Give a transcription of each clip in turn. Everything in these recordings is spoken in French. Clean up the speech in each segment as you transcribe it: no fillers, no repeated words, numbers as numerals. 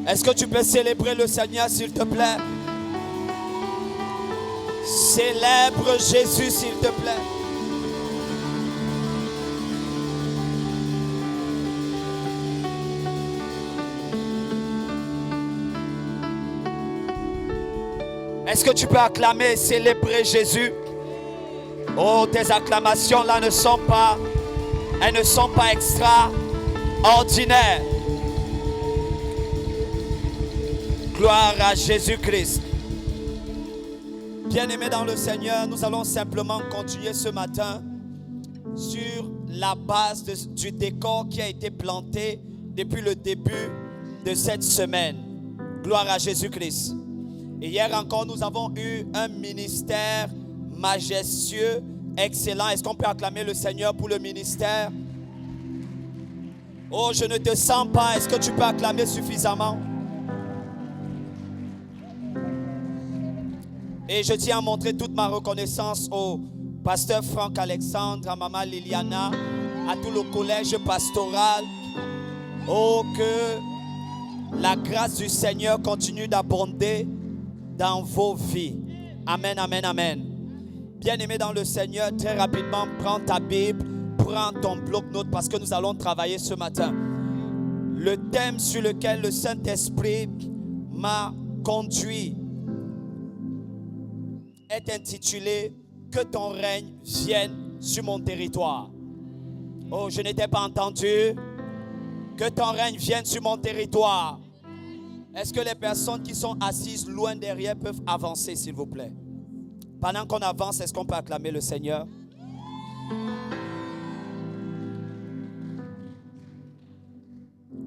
Est-ce que tu peux célébrer le Seigneur, s'il te plaît? Célèbre Jésus, s'il te plaît. Est-ce que tu peux acclamer et célébrer Jésus? Oh, tes acclamations là ne sont pas extraordinaires. Gloire à Jésus-Christ. Bien-aimés dans le Seigneur, nous allons simplement continuer ce matin sur la base du décor qui a été planté depuis le début de cette semaine. Gloire à Jésus-Christ. Et hier encore, nous avons eu un ministère majestueux, excellent. Est-ce qu'on peut acclamer le Seigneur pour le ministère? Oh, je ne te sens pas. Est-ce que tu peux acclamer suffisamment? Et je tiens à montrer toute ma reconnaissance au pasteur Franck Alexandre, à maman Liliana, à tout le collège pastoral. Oh, que la grâce du Seigneur continue d'abonder dans vos vies. Amen, amen, amen. Bien-aimé dans le Seigneur, très rapidement, prends ta Bible, prends ton bloc-notes parce que nous allons travailler ce matin. Le thème sur lequel le Saint-Esprit m'a conduit est intitulé « Que ton règne vienne sur mon territoire ». Oh, je n'étais pas entendu. Que ton règne vienne sur mon territoire. Est-ce que les personnes qui sont assises loin derrière peuvent avancer, s'il vous plaît? Pendant qu'on avance, est-ce qu'on peut acclamer le Seigneur?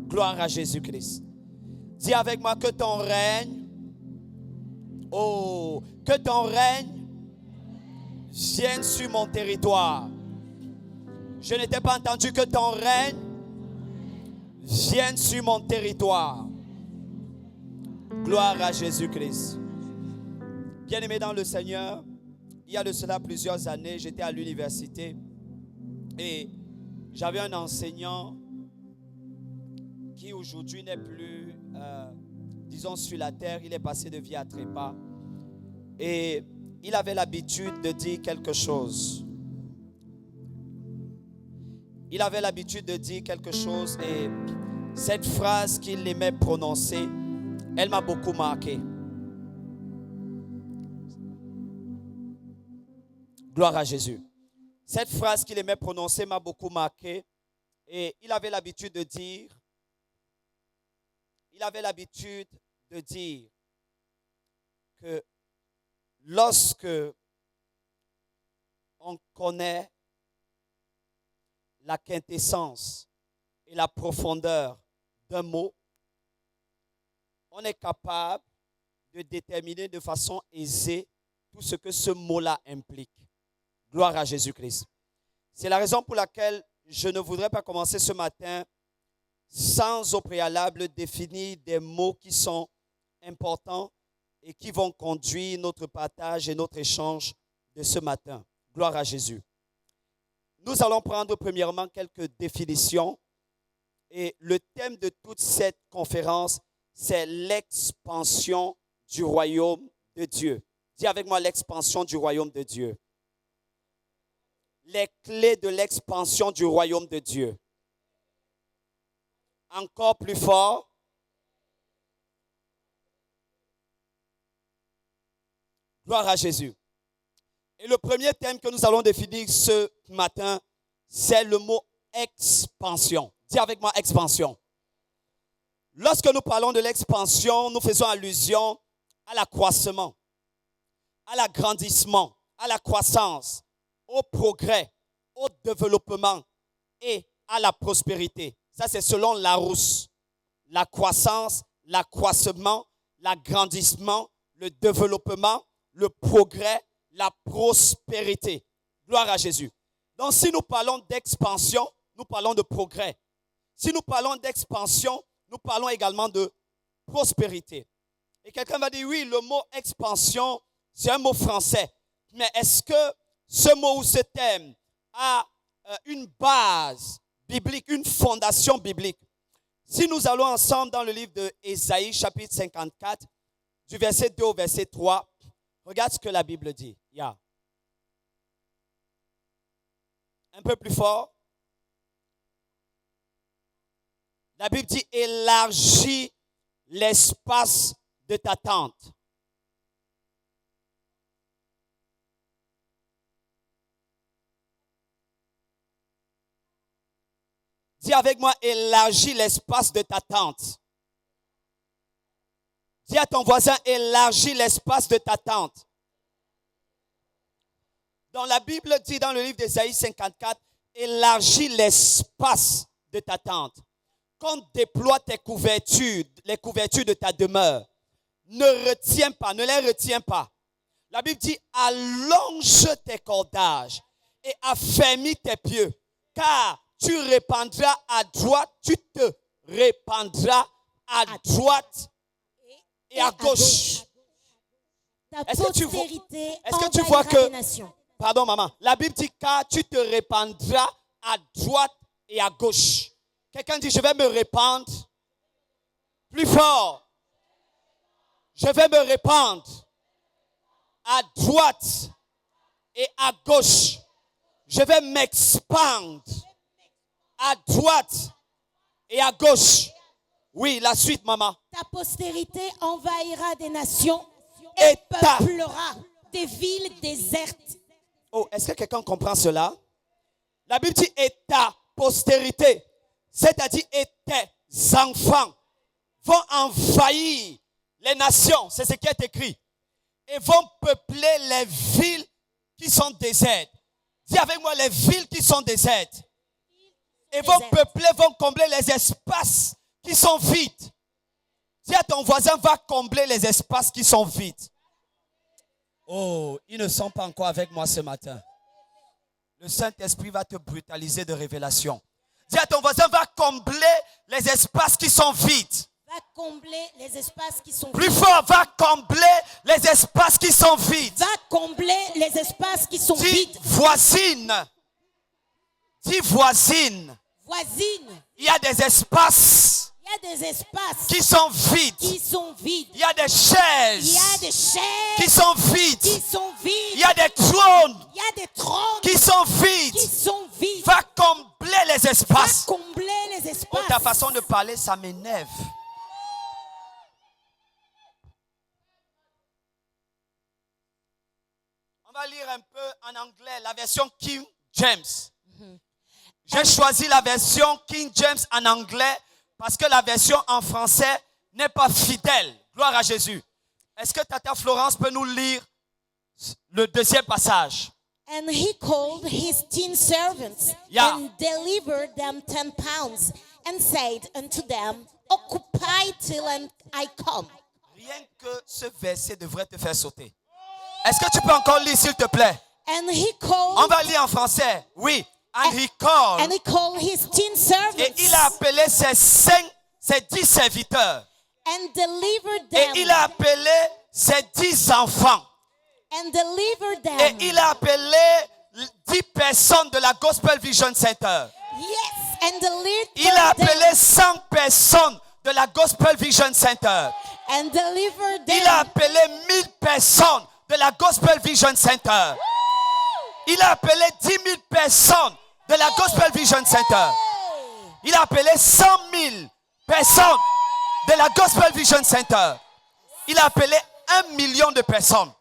Gloire à Jésus-Christ. Dis avec moi que ton règne, oh, que ton règne vienne sur mon territoire. Je n'étais pas entendu. Que ton règne vienne sur mon territoire. Gloire à Jésus-Christ. Bien-aimé dans le Seigneur, il y a de cela plusieurs années, j'étais à l'université et j'avais un enseignant qui aujourd'hui n'est plus, disons, sur la terre. Il est passé de vie à trépas. Et il avait l'habitude de dire quelque chose. Il avait l'habitude de dire quelque chose et cette phrase qu'il aimait prononcer, elle m'a beaucoup marqué. Gloire à Jésus. Cette phrase qu'il aimait prononcer m'a beaucoup marqué. Et il avait l'habitude de dire que lorsque on connaît la quintessence et la profondeur d'un mot, on est capable de déterminer de façon aisée tout ce que ce mot-là implique. Gloire à Jésus-Christ. C'est la raison pour laquelle je ne voudrais pas commencer ce matin sans au préalable définir des mots qui sont importants et qui vont conduire notre partage et notre échange de ce matin. Gloire à Jésus. Nous allons prendre premièrement quelques définitions et le thème de toute cette conférence, c'est l'expansion du royaume de Dieu. Dis avec moi l'expansion du royaume de Dieu. Les clés de l'expansion du royaume de Dieu. Encore plus fort. Gloire à Jésus. Et le premier thème que nous allons définir ce matin, c'est le mot expansion. Dis avec moi expansion. Lorsque nous parlons de l'expansion, nous faisons allusion à l'accroissement, à l'agrandissement, à la croissance, au progrès, au développement et à la prospérité. Ça, c'est selon Larousse. La croissance, l'accroissement, l'agrandissement, le développement, le progrès, la prospérité. Gloire à Jésus. Donc, si nous parlons d'expansion, nous parlons de progrès. Si nous parlons d'expansion, nous parlons également de prospérité. Et quelqu'un va dire, oui, le mot expansion, c'est un mot français. Mais est-ce que ce mot ou ce thème a une base biblique, une fondation biblique? Si nous allons ensemble dans le livre de Ésaïe, chapitre 54, du verset 2 au verset 3, regarde ce que la Bible dit. Yeah. Un peu plus fort. La Bible dit, élargis l'espace de ta tente. Dis avec moi, élargis l'espace de ta tente. Dis à ton voisin, élargis l'espace de ta tente. Dans la Bible dit dans le livre d'Ésaïe 54, élargis l'espace de ta tente. Quand déploie tes couvertures, les couvertures de ta demeure, ne les retiens pas. La Bible dit, allonge tes cordages et affermis tes pieds, car tu répandras à droite, tu te répandras à droite et à gauche. Est-ce que tu vois que, pardon maman, la Bible dit car tu te répandras à droite et à gauche. Quelqu'un dit je vais me répandre plus fort. Je vais me répandre à droite et à gauche. Je vais m'expandre à droite et à gauche. Oui, la suite, maman. Ta postérité envahira des nations et peuplera des villes désertes. Oh, est-ce que quelqu'un comprend cela? La Bible dit et ta postérité, c'est-à-dire et tes enfants vont envahir les nations. C'est ce qui est écrit. Et vont peupler les villes qui sont désertes. Dis avec moi les villes qui sont désertes. Et vont peupler, vont combler les espaces qui sont vides. Dis à ton voisin, va combler les espaces qui sont vides. Oh, ils ne sont pas encore avec moi ce matin. Le Saint-Esprit va te brutaliser de révélation. Dis à ton voisin, va combler les espaces qui sont vides. Va combler les espaces qui sont vides. Plus fort, va combler les espaces qui sont vides. Va combler les espaces qui sont vides. Voisine. Dis voisine. Voisine. Il y a des espaces. Il y a des espaces qui sont vides. Qui sont vides. Il y a des chaises. Il y a des chaises qui sont vides. Qui sont vides. Il y a des trônes. Il y a des trônes qui sont vides. Qui sont vides. Va combler les espaces. Va combler les espaces. Oh, ta façon de parler, ça m'énerve. On va lire un peu en anglais la version King James. J'ai choisi la version King James en anglais parce que la version en français n'est pas fidèle. Gloire à Jésus. Est-ce que Tata Florence peut nous lire le deuxième passage? And he called his 10 servants and delivered them 10 pounds and said unto them, occupy till I come. Rien que ce verset devrait te faire sauter. Est-ce que tu peux encore lire s'il te plaît? And he called, on va lire en français. Oui. And he called his 10 servants. Et il a appelé ses 10 serviteurs. And delivered them. Et il a appelé ses 10 enfants. And delivered them. Et il a appelé 10 personnes de la Gospel Vision Center. Yes. And delivered il a appelé 100 personnes de la Gospel Vision Center. And delivered them. Il a appelé 1000 personnes de la Gospel Vision Center. Il a appelé 10 000 personnes de la Gospel Vision Center. Il a appelé 100 000 personnes de la Gospel Vision Center. Il a appelé 1 million de personnes.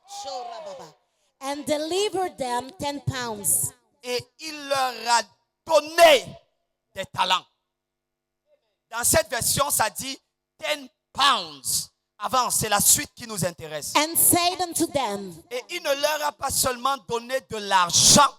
And delivered them 10 pounds. Et il leur a donné des talents. Dans cette version, ça dit 10 pounds. Avant, c'est la suite qui nous intéresse. And said unto them. Et il ne leur a pas seulement donné de l'argent,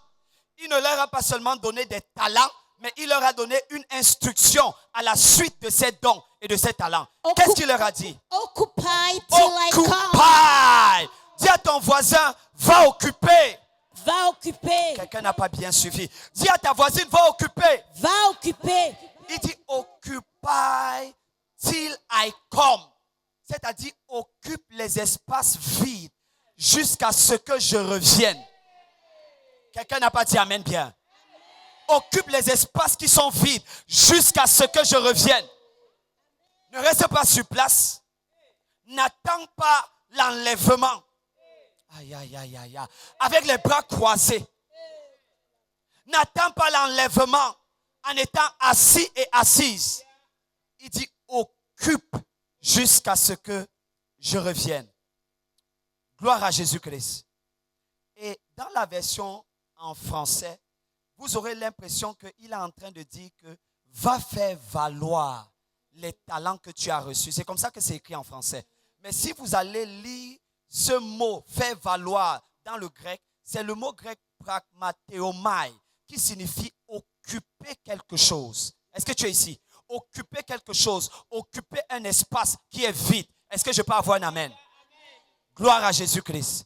il ne leur a pas seulement donné des talents, mais il leur a donné une instruction à la suite de ces dons et de ces talents. Qu'est-ce qu'il leur a dit? Occupy till I come. Occupy. Dis à ton voisin, va occuper. Va occuper. Quelqu'un n'a pas bien suivi. Dis à ta voisine, va occuper. Va occuper. Il dit, occupy till I come. C'est-à-dire, occupe les espaces vides jusqu'à ce que je revienne. Quelqu'un n'a pas dit amen bien. Occupe les espaces qui sont vides jusqu'à ce que je revienne. reste pas sur place. N'attends pas l'enlèvement. Aïe, aïe, aïe, aïe, aïe. Avec les bras croisés. N'attends pas l'enlèvement en étant assis et assise. Il dit, occupe jusqu'à ce que je revienne. Gloire à Jésus-Christ. Et dans la version en français, vous aurez l'impression qu'il est en train de dire que va faire valoir les talents que tu as reçus. C'est comme ça que c'est écrit en français. Mais si vous allez lire ce mot faire valoir dans le grec, c'est le mot grec pragmateomai qui signifie occuper quelque chose. Est-ce que tu es ici? Occuper quelque chose, occuper un espace qui est vide. Est-ce que je peux avoir un amen? Gloire à Jésus-Christ.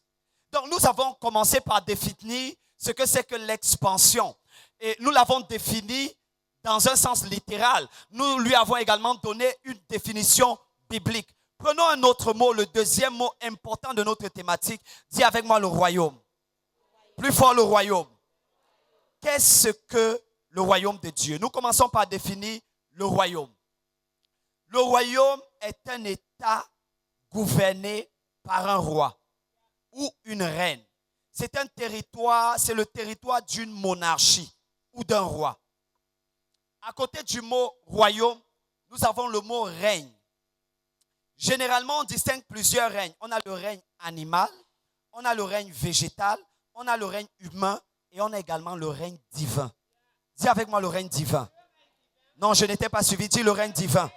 Donc nous avons commencé par définir ce que c'est que l'expansion. Et nous l'avons défini dans un sens littéral. Nous lui avons également donné une définition biblique. Prenons un autre mot, le deuxième mot important de notre thématique. Dis avec moi le royaume. Plus fort le royaume. Qu'est-ce que le royaume de Dieu? Nous commençons par définir le royaume. Le royaume est un État gouverné par un roi ou une reine. C'est un territoire, c'est le territoire d'une monarchie ou d'un roi. À côté du mot royaume, nous avons le mot règne. Généralement, on distingue plusieurs règnes. On a le règne animal, on a le règne végétal, on a le règne humain et on a également le règne divin. Dis avec moi le règne divin. Non, je n'étais pas suivi. Dis le règne divin.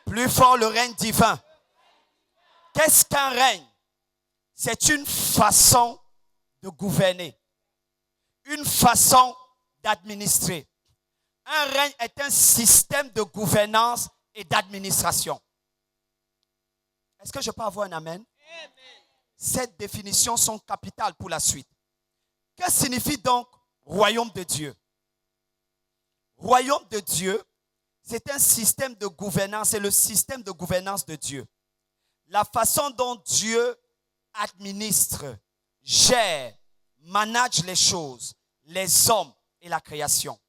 Plus fort, le règne divin. Qu'est-ce qu'un règne? C'est une façon de gouverner, une façon d'administrer. Un règne est un système de gouvernance et d'administration. Est-ce que je peux avoir un amen? Amen. Ces définitions sont capitales pour la suite. Que signifie donc royaume de Dieu? Royaume de Dieu, c'est un système de gouvernance, c'est le système de gouvernance de Dieu. La façon dont Dieu administre, gère, manage les choses, les hommes et la création.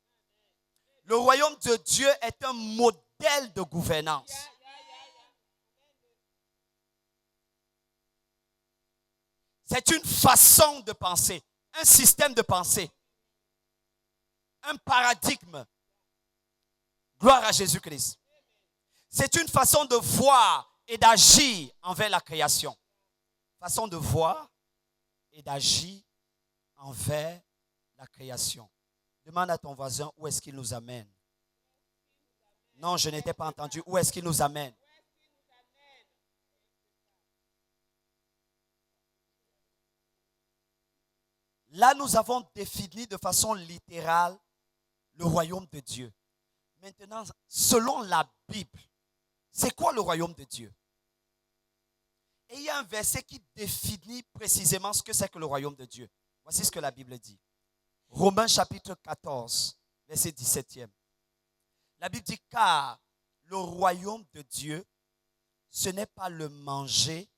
Le royaume de Dieu est un modèle de gouvernance. C'est une façon de penser, un système de pensée, un paradigme. Gloire à Jésus-Christ. C'est une façon de voir et d'agir envers la création. Façon de voir et d'agir envers la création. Demande à ton voisin où est-ce qu'il nous amène. Non, je n'étais pas entendu. Où est-ce qu'il nous amène? Là, nous avons défini de façon littérale le royaume de Dieu. Maintenant, selon la Bible, c'est quoi le royaume de Dieu? Et il y a un verset qui définit précisément ce que c'est que le royaume de Dieu. Voici ce que la Bible dit. Romains chapitre 14, verset 17e. La Bible dit, car le royaume de Dieu, ce n'est pas le manger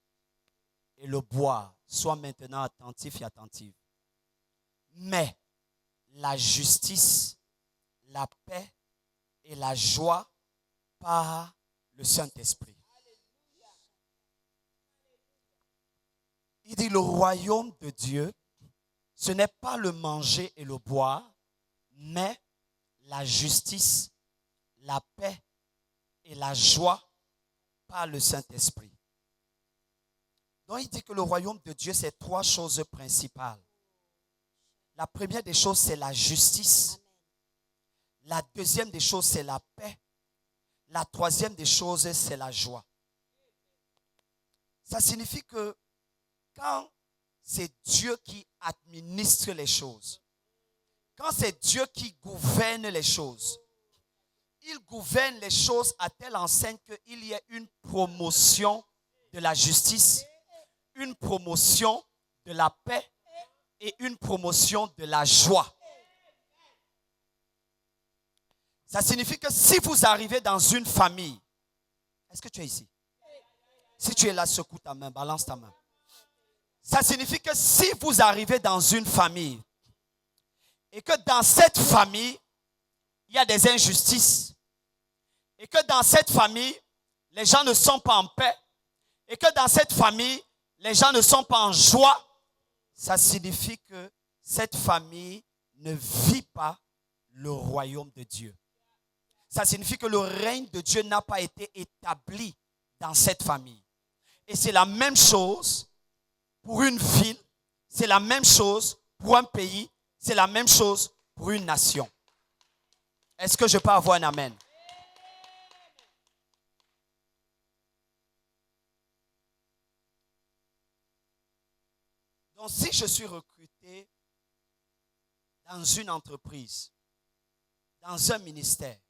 et le boire. Sois maintenant attentif et attentive. Mais la justice, la paix et la joie par le Saint-Esprit. Il dit le royaume de Dieu, ce n'est pas le manger et le boire, mais la justice, la paix et la joie par le Saint-Esprit. Donc il dit que le royaume de Dieu, c'est trois choses principales. La première des choses, c'est la justice. La deuxième des choses, c'est la paix. La troisième des choses, c'est la joie. Ça signifie que quand c'est Dieu qui administre les choses, quand c'est Dieu qui gouverne les choses, il gouverne les choses à telle enseigne qu'il y ait une promotion de la justice, une promotion de la paix et une promotion de la joie. Ça signifie que si vous arrivez dans une famille, est-ce que tu es ici? Si tu es là, secoue ta main, balance ta main. Ça signifie que si vous arrivez dans une famille et que dans cette famille, il y a des injustices et que dans cette famille, les gens ne sont pas en paix, et que dans cette famille, les gens ne sont pas en joie, ça signifie que cette famille ne vit pas le royaume de Dieu. Ça signifie que le règne de Dieu n'a pas été établi dans cette famille. Et c'est la même chose pour une ville, c'est la même chose pour un pays, c'est la même chose pour une nation. Est-ce que je peux avoir un amen? Donc, si je suis recruté dans une entreprise, dans un ministère,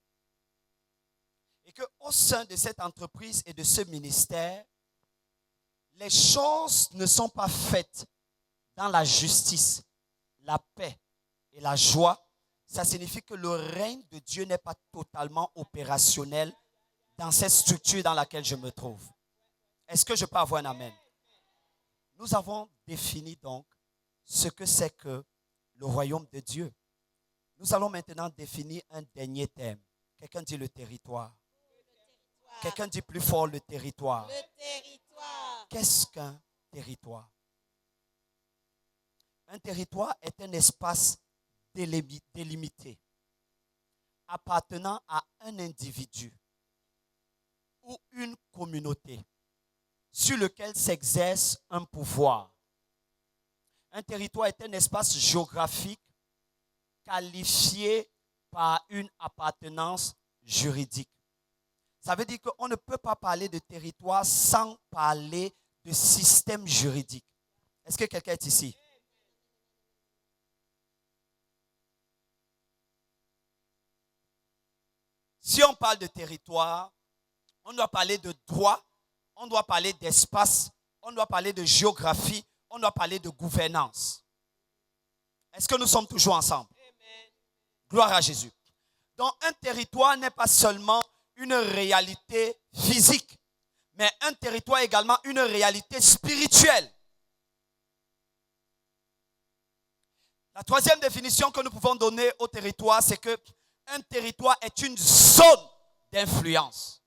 et qu'au sein de cette entreprise et de ce ministère, les choses ne sont pas faites dans la justice, la paix et la joie, ça signifie que le règne de Dieu n'est pas totalement opérationnel dans cette structure dans laquelle je me trouve. Est-ce que je peux avoir un amen? Nous avons défini donc ce que c'est que le royaume de Dieu. Nous allons maintenant définir un dernier thème. Quelqu'un dit le territoire. Quelqu'un dit plus fort le territoire. Le territoire. Qu'est-ce qu'un territoire? Un territoire est un espace délimité, appartenant à un individu ou une communauté sur lequel s'exerce un pouvoir. Un territoire est un espace géographique qualifié par une appartenance juridique. Ça veut dire qu'on ne peut pas parler de territoire sans parler de système juridique. Est-ce que quelqu'un est ici? Si on parle de territoire, on doit parler de droit, on doit parler d'espace, on doit parler de géographie, on doit parler de gouvernance. Est-ce que nous sommes toujours ensemble? Amen. Gloire à Jésus. Donc un territoire n'est pas seulement une réalité physique, mais un territoire est également une réalité spirituelle. La troisième définition que nous pouvons donner au territoire, c'est que un territoire est une zone d'influence.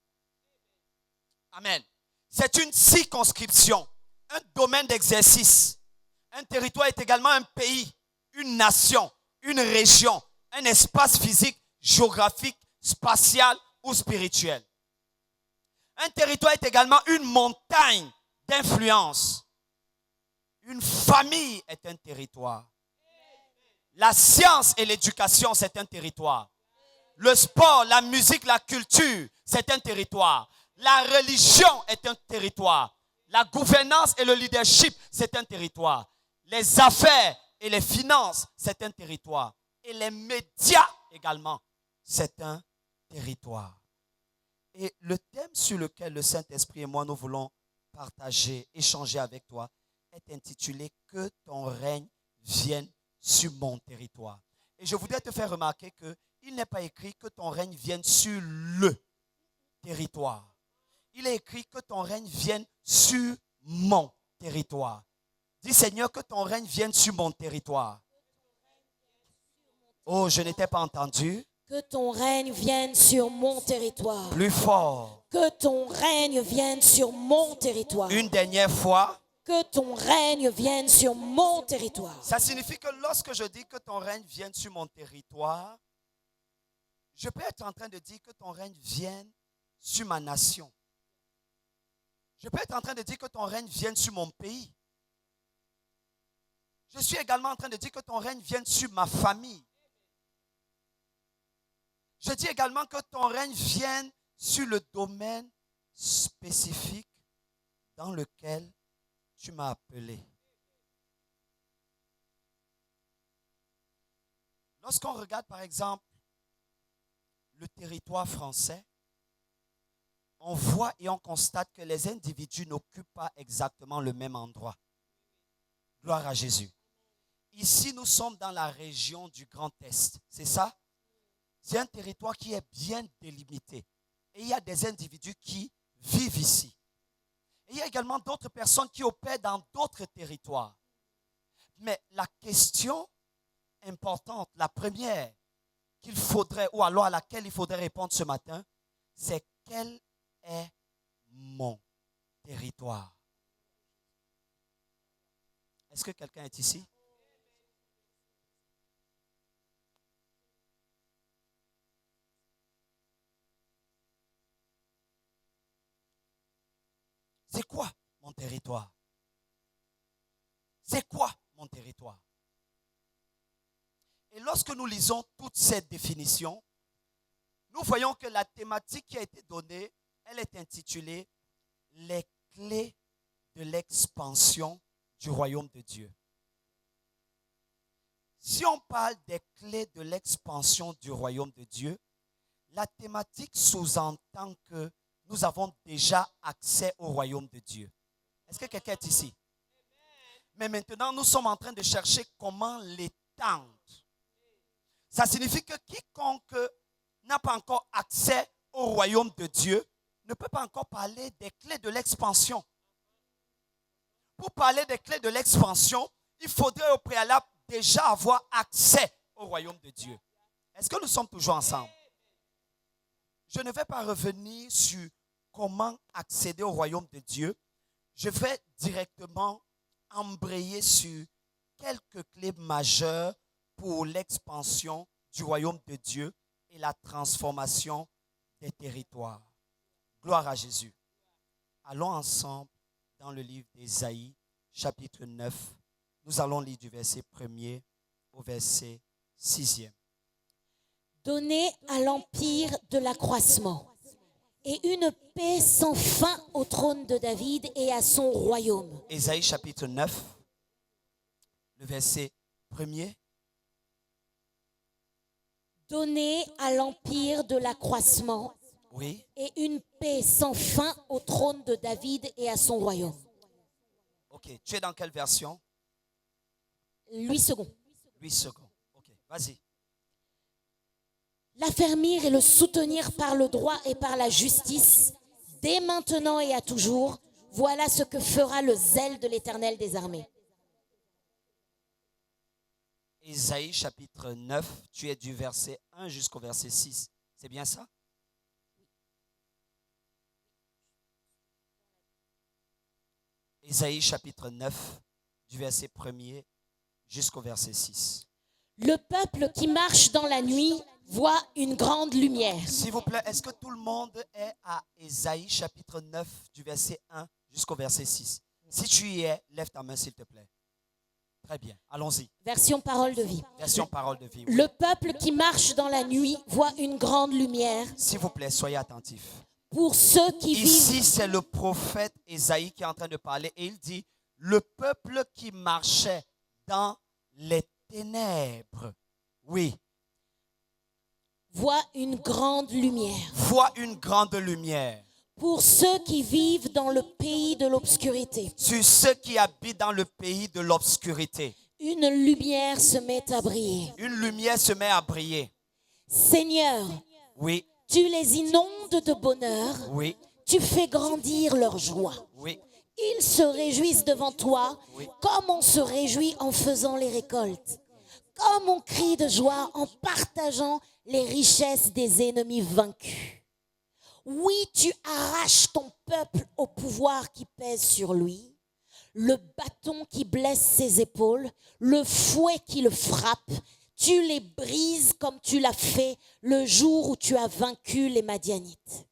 Amen. C'est une circonscription, un domaine d'exercice. Un territoire est également un pays, une nation, une région, un espace physique, géographique, spatial ou spirituel. Un territoire est également une montagne d'influence. Une famille est un territoire. La science et l'éducation, c'est un territoire. Le sport, la musique, la culture, c'est un territoire. La religion est un territoire. La gouvernance et le leadership, c'est un territoire. Les affaires et les finances, c'est un territoire. Et les médias également, c'est un territoire. Et le thème sur lequel le Saint-Esprit et moi nous voulons partager, échanger avec toi, est intitulé « Que ton règne vienne sur mon territoire ». Et je voudrais te faire remarquer qu'il n'est pas écrit que ton règne vienne sur le territoire. Il est écrit que ton règne vienne sur mon territoire. Dis Seigneur, que ton règne vienne sur mon territoire. Oh, je n'étais pas entendu. Que ton règne vienne sur mon territoire. Plus fort. Que ton règne vienne sur mon territoire. Une dernière fois. Que ton règne vienne sur mon territoire. Ça signifie que lorsque je dis que ton règne vienne sur mon territoire, je peux être en train de dire que ton règne vienne sur ma nation. Je peux être en train de dire que ton règne vienne sur mon pays. Je suis également en train de dire que ton règne vienne sur ma famille. Je dis également que ton règne vienne sur le domaine spécifique dans lequel tu m'as appelé. Lorsqu'on regarde par exemple le territoire français, on voit et on constate que les individus n'occupent pas exactement le même endroit. Gloire à Jésus. Ici, nous sommes dans la région du Grand Est. C'est ça? C'est un territoire qui est bien délimité. Et il y a des individus qui vivent ici. Et il y a également d'autres personnes qui opèrent dans d'autres territoires. Mais la question importante, la première qu'il faudrait, ou alors à laquelle il faudrait répondre ce matin, c'est quelle est territoire. Est-ce que quelqu'un est ici? C'est quoi mon territoire? C'est quoi mon territoire? Et lorsque nous lisons toute cette définition, nous voyons que la thématique qui a été donnée, elle est intitulée « Les clés de l'expansion du royaume de Dieu ». Si on parle des clés de l'expansion du royaume de Dieu, la thématique sous-entend que nous avons déjà accès au royaume de Dieu. Est-ce que quelqu'un est ici? Mais maintenant, nous sommes en train de chercher comment l'étendre. Ça signifie que quiconque n'a pas encore accès au royaume de Dieu ne peut pas encore parler des clés de l'expansion. Pour parler des clés de l'expansion, il faudrait au préalable déjà avoir accès au royaume de Dieu. Est-ce que nous sommes toujours ensemble? Je ne vais pas revenir sur comment accéder au royaume de Dieu. Je vais directement embrayer sur quelques clés majeures pour l'expansion du royaume de Dieu et la transformation des territoires. Gloire à Jésus. Allons ensemble dans le livre d'Ésaïe, chapitre 9. Nous allons lire du verset 1er au verset 6e. Donnez à l'empire de l'accroissement et une paix sans fin au trône de David et à son royaume. Ésaïe chapitre 9, le verset 1er. Donnez à l'empire de l'accroissement et une paix sans fin au trône de David et à son royaume. Ok, tu es dans quelle version? 8 secondes. 8 secondes. Ok, vas-y. L'affermir et le soutenir par le droit et par la justice, dès maintenant et à toujours, voilà ce que fera le zèle de l'Éternel des armées. Ésaïe chapitre 9, tu es du verset 1 jusqu'au verset 6. C'est bien ça? Ésaïe chapitre 9, du verset 1er jusqu'au verset 6. Le peuple qui marche dans la nuit voit une grande lumière. S'il vous plaît, est-ce que tout le monde est à Ésaïe chapitre 9, du verset 1 jusqu'au verset 6? Si tu y es, lève ta main s'il te plaît. Très bien, allons-y. Version parole de vie. Version parole de vie. Oui. Le peuple qui marche dans la nuit voit une grande lumière. S'il vous plaît, soyez attentifs. Pour ceux qui vivent... Ici, c'est le prophète Ésaïe qui est en train de parler et il dit, le peuple qui marchait dans les ténèbres, oui, voit une grande lumière. Voit une grande lumière. Pour ceux qui vivent dans le pays de l'obscurité. Sur ceux qui habitent dans le pays de l'obscurité. Une lumière se met à briller. Une lumière se met à briller. Seigneur, oui, tu les inondes de bonheur. Oui. Tu fais grandir leur joie. Oui. Ils se réjouissent devant toi, oui, comme on se réjouit en faisant les récoltes. Comme on crie de joie en partageant les richesses des ennemis vaincus. Oui, tu arraches ton peuple au pouvoir qui pèse sur lui, le bâton qui blesse ses épaules, le fouet qui le frappe. Tu les brises comme tu l'as fait le jour où tu as vaincu les Madianites.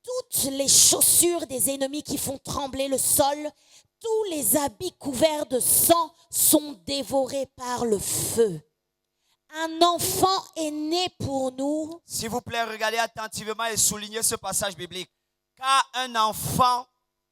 Toutes les chaussures des ennemis qui font trembler le sol, tous les habits couverts de sang sont dévorés par le feu. Un enfant est né pour nous. S'il vous plaît, regardez attentivement et soulignez ce passage biblique. Car un enfant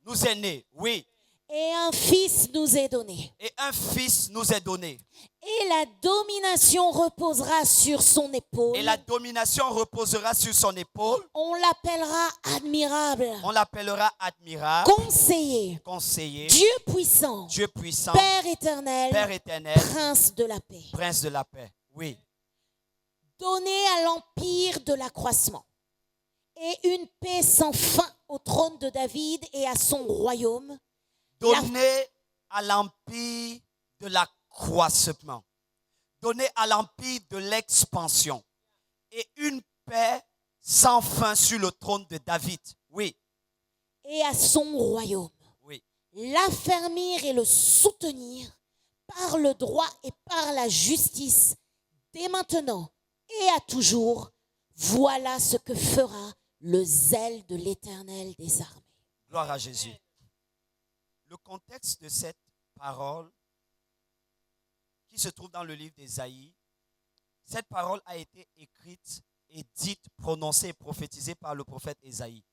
nous est né, oui. Et un fils nous est donné. Et un fils nous est donné. Et la domination reposera sur son épaule. Et la domination reposera sur son épaule. On l'appellera admirable. On l'appellera admirable. Conseiller. Conseiller. Dieu puissant. Dieu puissant. Père éternel. Père éternel. Prince de la paix. Prince de la paix. Oui. Donner à l'empire de l'accroissement et une paix sans fin au trône de David et à son royaume. Donner à l'empire de l'accroissement. Donner à l'empire de l'expansion. Et une paix sans fin sur le trône de David. Oui. Et à son royaume. Oui. l'affermir et le soutenir par le droit et par la justice, dès maintenant et à toujours. Voilà ce que fera le zèle de l'Éternel des armées. Gloire à Jésus. Le contexte de cette parole qui se trouve dans le livre d'Ésaïe, cette parole a été écrite et dite, prononcée et prophétisée par le prophète Ésaïe.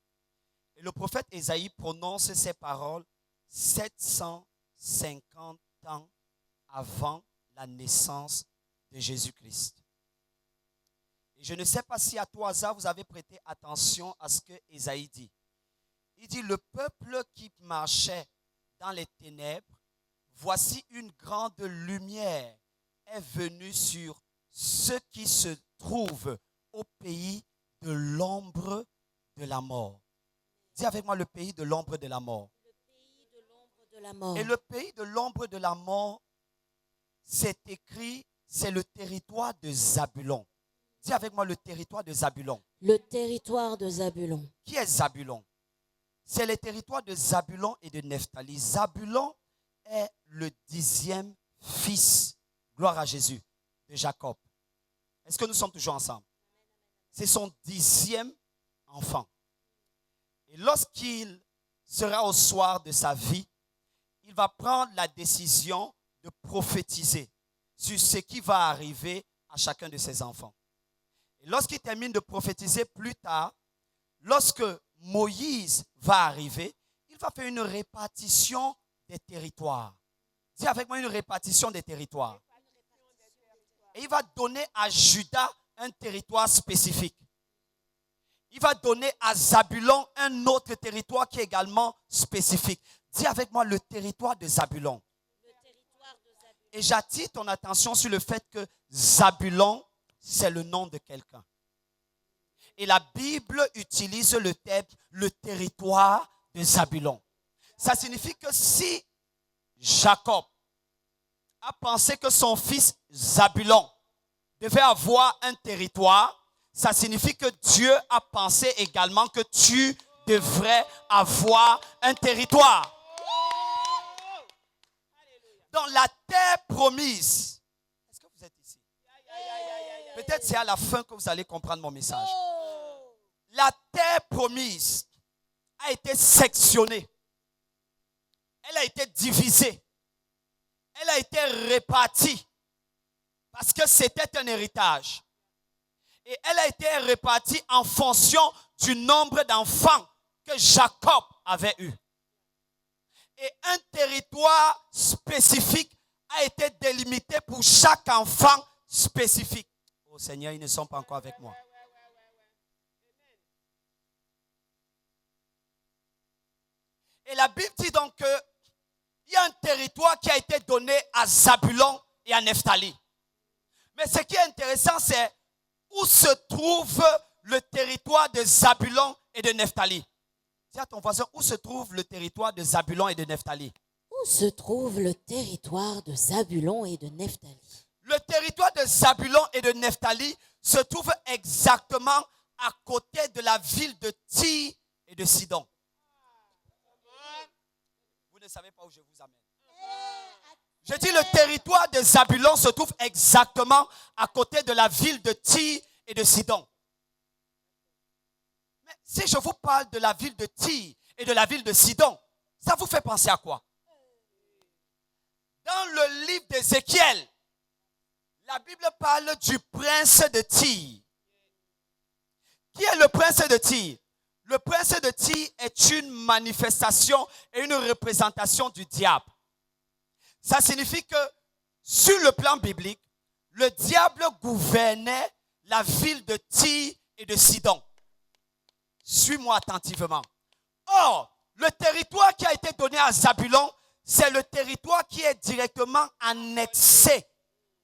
Et le prophète Ésaïe prononce ces paroles 750 ans avant la naissance de Jésus-Christ. Et je ne sais pas si à tout hasard vous avez prêté attention à ce que Ésaïe dit. Il dit, le peuple qui marchait dans les ténèbres, voici une grande lumière est venue sur ceux qui se trouvent au pays de l'ombre de la mort. Dis avec moi, le pays de l'ombre de la mort. Le pays de l'ombre de la mort. Et le pays de l'ombre de la mort, c'est écrit, c'est le territoire de Zabulon. Dis avec moi, le territoire de Zabulon. Le territoire de Zabulon. Qui est Zabulon? C'est le territoire de Zabulon et de Nephtali. Zabulon est le 10e fils, gloire à Jésus, de Jacob. Est-ce que nous sommes toujours ensemble? C'est son 10e enfant. Et lorsqu'il sera au soir de sa vie, il va prendre la décision de prophétiser sur ce qui va arriver à chacun de ses enfants. Et lorsqu'il termine de prophétiser plus tard, lorsque Moïse va arriver, il va faire une répartition des territoires. Dis avec moi, une répartition des territoires. Et il va donner à Juda un territoire spécifique. Il va donner à Zabulon un autre territoire qui est également spécifique. Dis avec moi, le territoire de Zabulon. Et j'attire ton attention sur le fait que Zabulon, c'est le nom de quelqu'un. Et la Bible utilise le terme, le territoire de Zabulon. Ça signifie que si Jacob a pensé que son fils Zabulon devait avoir un territoire, ça signifie que Dieu a pensé également que tu devrais avoir un territoire. Dans la terre promise. Est-ce que vous êtes ici? Peut-être c'est à la fin que vous allez comprendre mon message. La terre promise a été sectionnée. Elle a été divisée. Elle a été répartie. Parce que c'était un héritage. Et elle a été répartie en fonction du nombre d'enfants que Jacob avait eu. Et un territoire spécifique a été délimité pour chaque enfant spécifique. Oh Seigneur, ils ne sont pas encore avec moi. Et la Bible dit donc qu'il y a un territoire qui a été donné à Zabulon et à Nephtali. Mais ce qui est intéressant, c'est où se trouve le territoire de Zabulon et de Nephtali. Dis à ton voisin, où se trouve le territoire de Zabulon et de Nephtali? Où se trouve le territoire de Zabulon et de Nephtali? Le territoire de Zabulon et de Nephtali se trouve exactement à côté de la ville de Tyr et de Sidon. Vous ne savez pas où je vous amène. Je dis le territoire de Zabulon se trouve exactement à côté de la ville de Tyr et de Sidon. Mais si je vous parle de la ville de Tyr et de la ville de Sidon, ça vous fait penser à quoi? Dans le livre d'Ézéchiel, la Bible parle du prince de Tyr. Qui est le prince de Tyr? Le prince de Tyr est une manifestation et une représentation du diable. Ça signifie que sur le plan biblique, le diable gouvernait la ville de Tyr et de Sidon. Suis-moi attentivement. Or, le territoire qui a été donné à Zabulon, c'est le territoire qui est directement annexé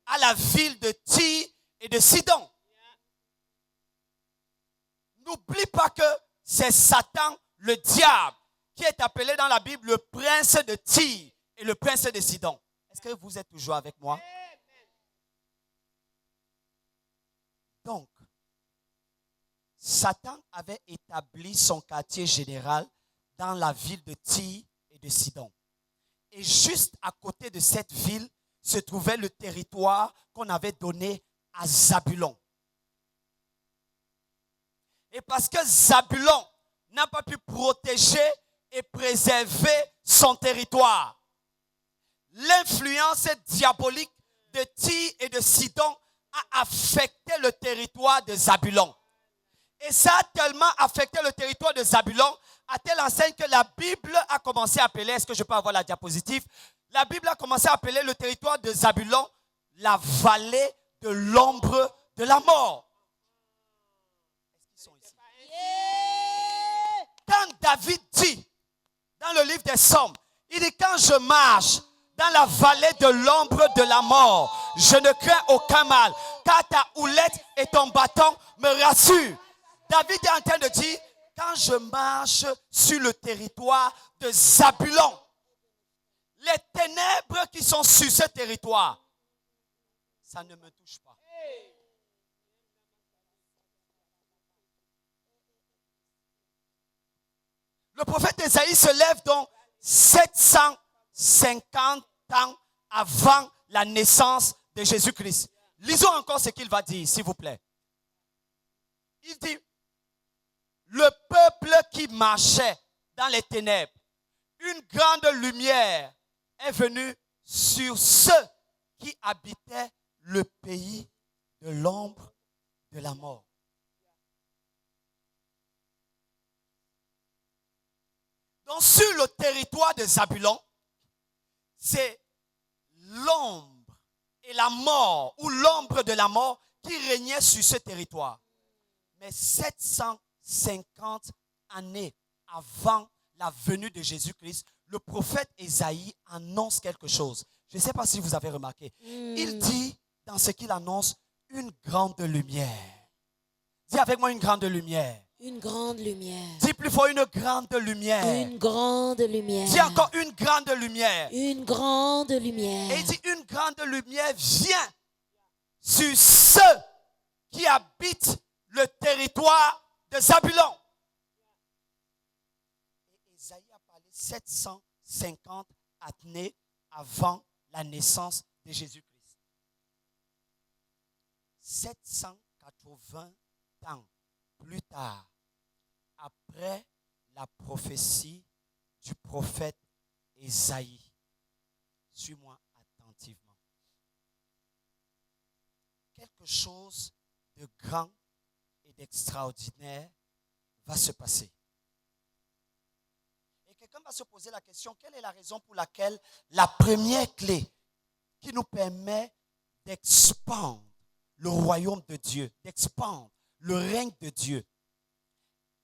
à la ville de Tyr et de Sidon. N'oublie pas que c'est Satan, le diable, qui est appelé dans la Bible le prince de Tyr et le prince de Sidon. Est-ce que vous êtes toujours avec moi? Donc, Satan avait établi son quartier général dans la ville de Tyr et de Sidon. Et juste à côté de cette ville se trouvait le territoire qu'on avait donné à Zabulon. Et parce que Zabulon n'a pas pu protéger et préserver son territoire, l'influence diabolique de Tyr et de Sidon a affecté le territoire de Zabulon. Et ça a tellement affecté le territoire de Zabulon, à telle enseigne que la Bible a commencé à appeler, est-ce que je peux avoir la diapositive? La Bible a commencé à appeler le territoire de Zabulon la vallée de l'ombre de la mort. Est-ce qu'ils sont ici? Quand David dit, dans le livre des Psaumes, il dit, quand je marche dans la vallée de l'ombre de la mort, je ne crains aucun mal, car ta houlette et ton bâton me rassurent. David est en train de dire, quand je marche sur le territoire de Zabulon, les ténèbres qui sont sur ce territoire, ça ne me touche pas. Le prophète Ésaïe se lève donc 750 ans avant la naissance de Jésus-Christ. Lisons encore ce qu'il va dire, s'il vous plaît. Il dit, le peuple qui marchait dans les ténèbres, une grande lumière est venue sur ceux qui habitaient le pays de l'ombre de la mort. Donc sur le territoire de Zabulon, c'est l'ombre et la mort, ou l'ombre de la mort qui régnait sur ce territoire. Mais 750 années avant la venue de Jésus-Christ, le prophète Ésaïe annonce quelque chose. Je ne sais pas si vous avez remarqué. Il dit, dans ce qu'il annonce, une grande lumière. Dis avec moi, une grande lumière. Une grande lumière. Dis plus fort, une grande lumière. Une grande lumière. Dis encore, une grande lumière. Une grande lumière. Et il dit, une grande lumière vient sur ceux qui habitent le territoire de Zabulon. Et Ésaïe a parlé 750 années avant la naissance de Jésus-Christ. 780 ans plus tard, après la prophétie du prophète Ésaïe. Suis-moi attentivement. Quelque chose de grand et d'extraordinaire va se passer. Et quelqu'un va se poser la question, quelle est la raison pour laquelle la première clé qui nous permet d'expandre le royaume de Dieu, d'expandre le règne de Dieu,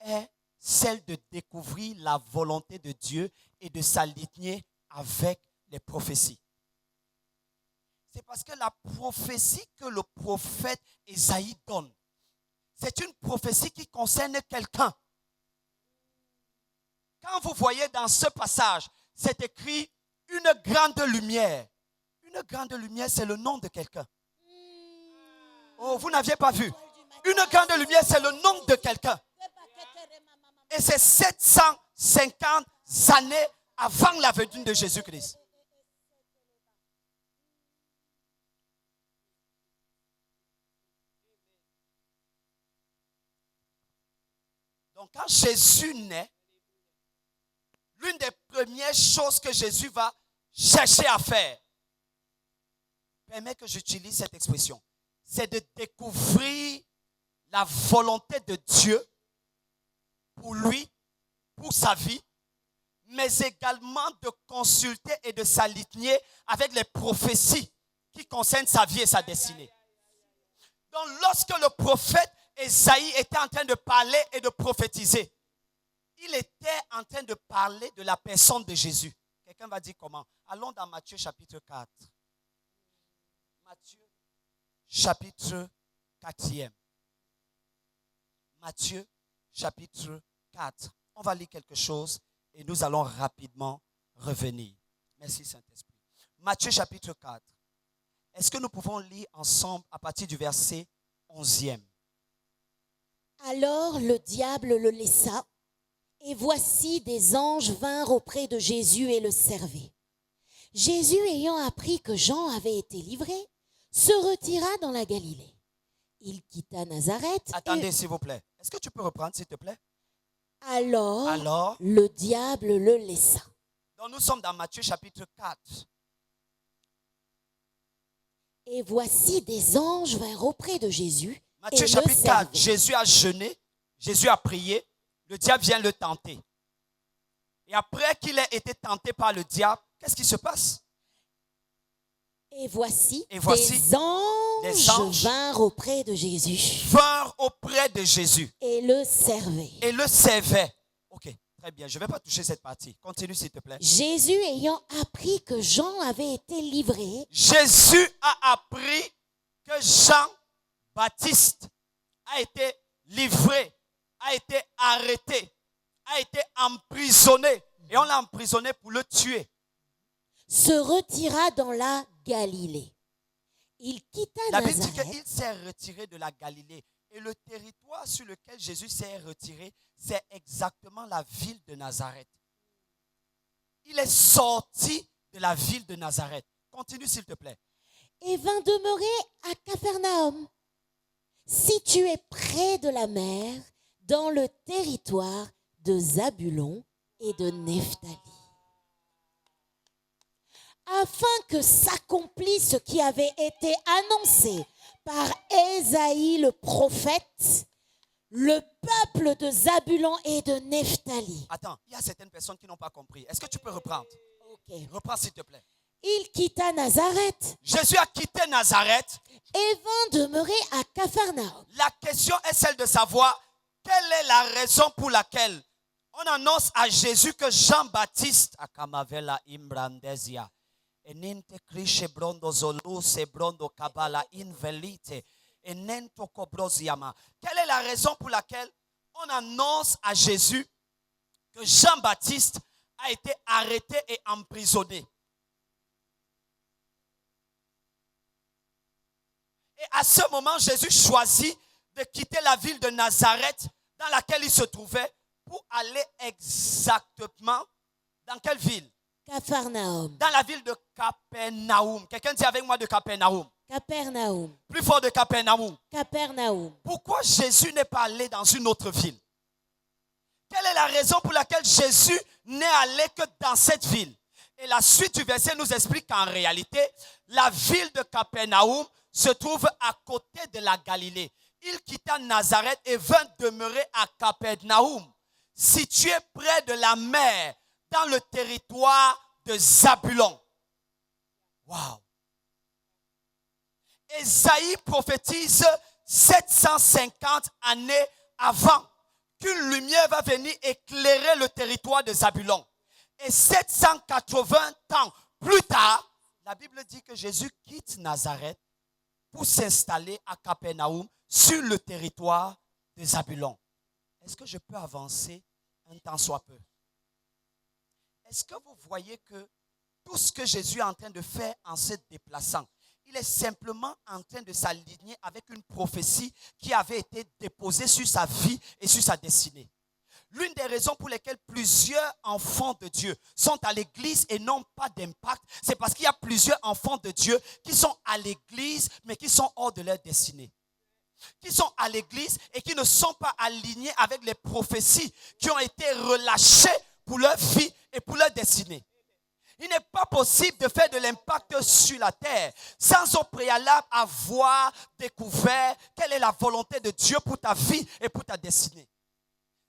est celle de découvrir la volonté de Dieu et de s'aligner avec les prophéties. C'est parce que la prophétie que le prophète Ésaïe donne, c'est une prophétie qui concerne quelqu'un. Quand vous voyez dans ce passage, c'est écrit une grande lumière. Une grande lumière, c'est le nom de quelqu'un. Oh, vous n'aviez pas vu. Une grande lumière, c'est le nom de quelqu'un. Et c'est 750 années avant la venue de Jésus-Christ. Donc quand Jésus naît, l'une des premières choses que Jésus va chercher à faire, permet que j'utilise cette expression, c'est de découvrir la volonté de Dieu pour lui, pour sa vie, mais également de consulter et de s'aligner avec les prophéties qui concernent sa vie et sa destinée. Donc lorsque le prophète Ésaïe était en train de parler et de prophétiser, il était en train de parler de la personne de Jésus. Quelqu'un va dire comment? Allons dans Matthieu chapitre 4. Matthieu chapitre 4e. Matthieu chapitre 4. On va lire quelque chose et nous allons rapidement revenir. Merci Saint-Esprit. Matthieu chapitre 4. Est-ce que nous pouvons lire ensemble à partir du verset 11e? Alors le diable le laissa, et voici des anges vinrent auprès de Jésus et le servaient. Jésus, ayant appris que Jean avait été livré, se retira dans la Galilée. Il quitta Nazareth. Attendez, s'il vous plaît. Est-ce que tu peux reprendre, s'il te plaît? Alors, le diable le laissa. Donc nous sommes dans Matthieu chapitre 4. Et voici des anges vinrent auprès de Jésus. Matthieu et chapitre le 4. servaient. Jésus a jeûné, Jésus a prié, le diable vient le tenter. Et après qu'il ait été tenté par le diable, qu'est-ce qui se passe? Et voici, des anges vinrent auprès de Jésus Vinrent auprès de Jésus et le servaient. et le servaient. Ok, très bien, je ne vais pas toucher cette partie. Continue s'il te plaît. Jésus ayant appris que Jean avait été livré, Jésus a appris que Jean-Baptiste a été livré, a été arrêté, a été emprisonné. Et on l'a emprisonné pour le tuer. se retira dans la Galilée. Il quitta La Bible dit Nazareth. qu'il s'est retiré de la Galilée. Et le territoire sur lequel Jésus s'est retiré, c'est exactement la ville de Nazareth. Il est sorti de la ville de Nazareth. Continue s'il te plaît. Et vint demeurer à Capharnaüm, situé près de la mer, dans le territoire de Zabulon et de Nephtali. Afin que s'accomplisse ce qui avait été annoncé par Ésaïe le prophète, le peuple de Zabulon et de Nephtali. Attends, il y a certaines personnes qui n'ont pas compris. Est-ce que tu peux reprendre? Ok. Reprends s'il te plaît. Il quitta Nazareth Jésus a quitté Nazareth. et vint demeurer à Capharnaüm. La question est celle de savoir quelle est la raison pour laquelle on annonce à Jésus que Jean-Baptiste akamavela imbrandesia eninte krishe brondo zoluse brondo kabala invelite enento kobrosiama. Quelle est la raison pour laquelle on annonce à Jésus que Jean-Baptiste a été arrêté et emprisonné? Et à ce moment, Jésus choisit de quitter la ville de Nazareth dans laquelle il se trouvait pour aller exactement dans quelle ville? Capharnaüm. Dans la ville de Capernaum. Quelqu'un dit avec moi de Capernaum. Capernaum. Plus fort de Capernaum. Capernaum. Pourquoi Jésus n'est pas allé dans une autre ville? Quelle est la raison pour laquelle Jésus n'est allé que dans cette ville? Et la suite du verset nous explique qu'en réalité, la ville de Capernaum se trouve à côté de la Galilée. Il quitta Nazareth et vint demeurer à Capernaum, situé près de la mer, dans le territoire de Zabulon. Wow! Ésaïe prophétise 750 années avant qu'une lumière va venir éclairer le territoire de Zabulon. Et 780 ans plus tard, la Bible dit que Jésus quitte Nazareth pour s'installer à Capernaum sur le territoire de Zabulon. Est-ce que je peux avancer un temps soit peu? Est-ce que vous voyez que tout ce que Jésus est en train de faire en se déplaçant, il est simplement en train de s'aligner avec une prophétie qui avait été déposée sur sa vie et sur sa destinée? L'une des raisons pour lesquelles plusieurs enfants de Dieu sont à l'église et n'ont pas d'impact, c'est parce qu'il y a plusieurs enfants de Dieu qui sont à l'église mais qui sont hors de leur destinée. Qui sont à l'église et qui ne sont pas alignés avec les prophéties qui ont été relâchées pour leur vie et pour leur destinée. Il n'est pas possible de faire de l'impact sur la terre sans au préalable avoir découvert quelle est la volonté de Dieu pour ta vie et pour ta destinée.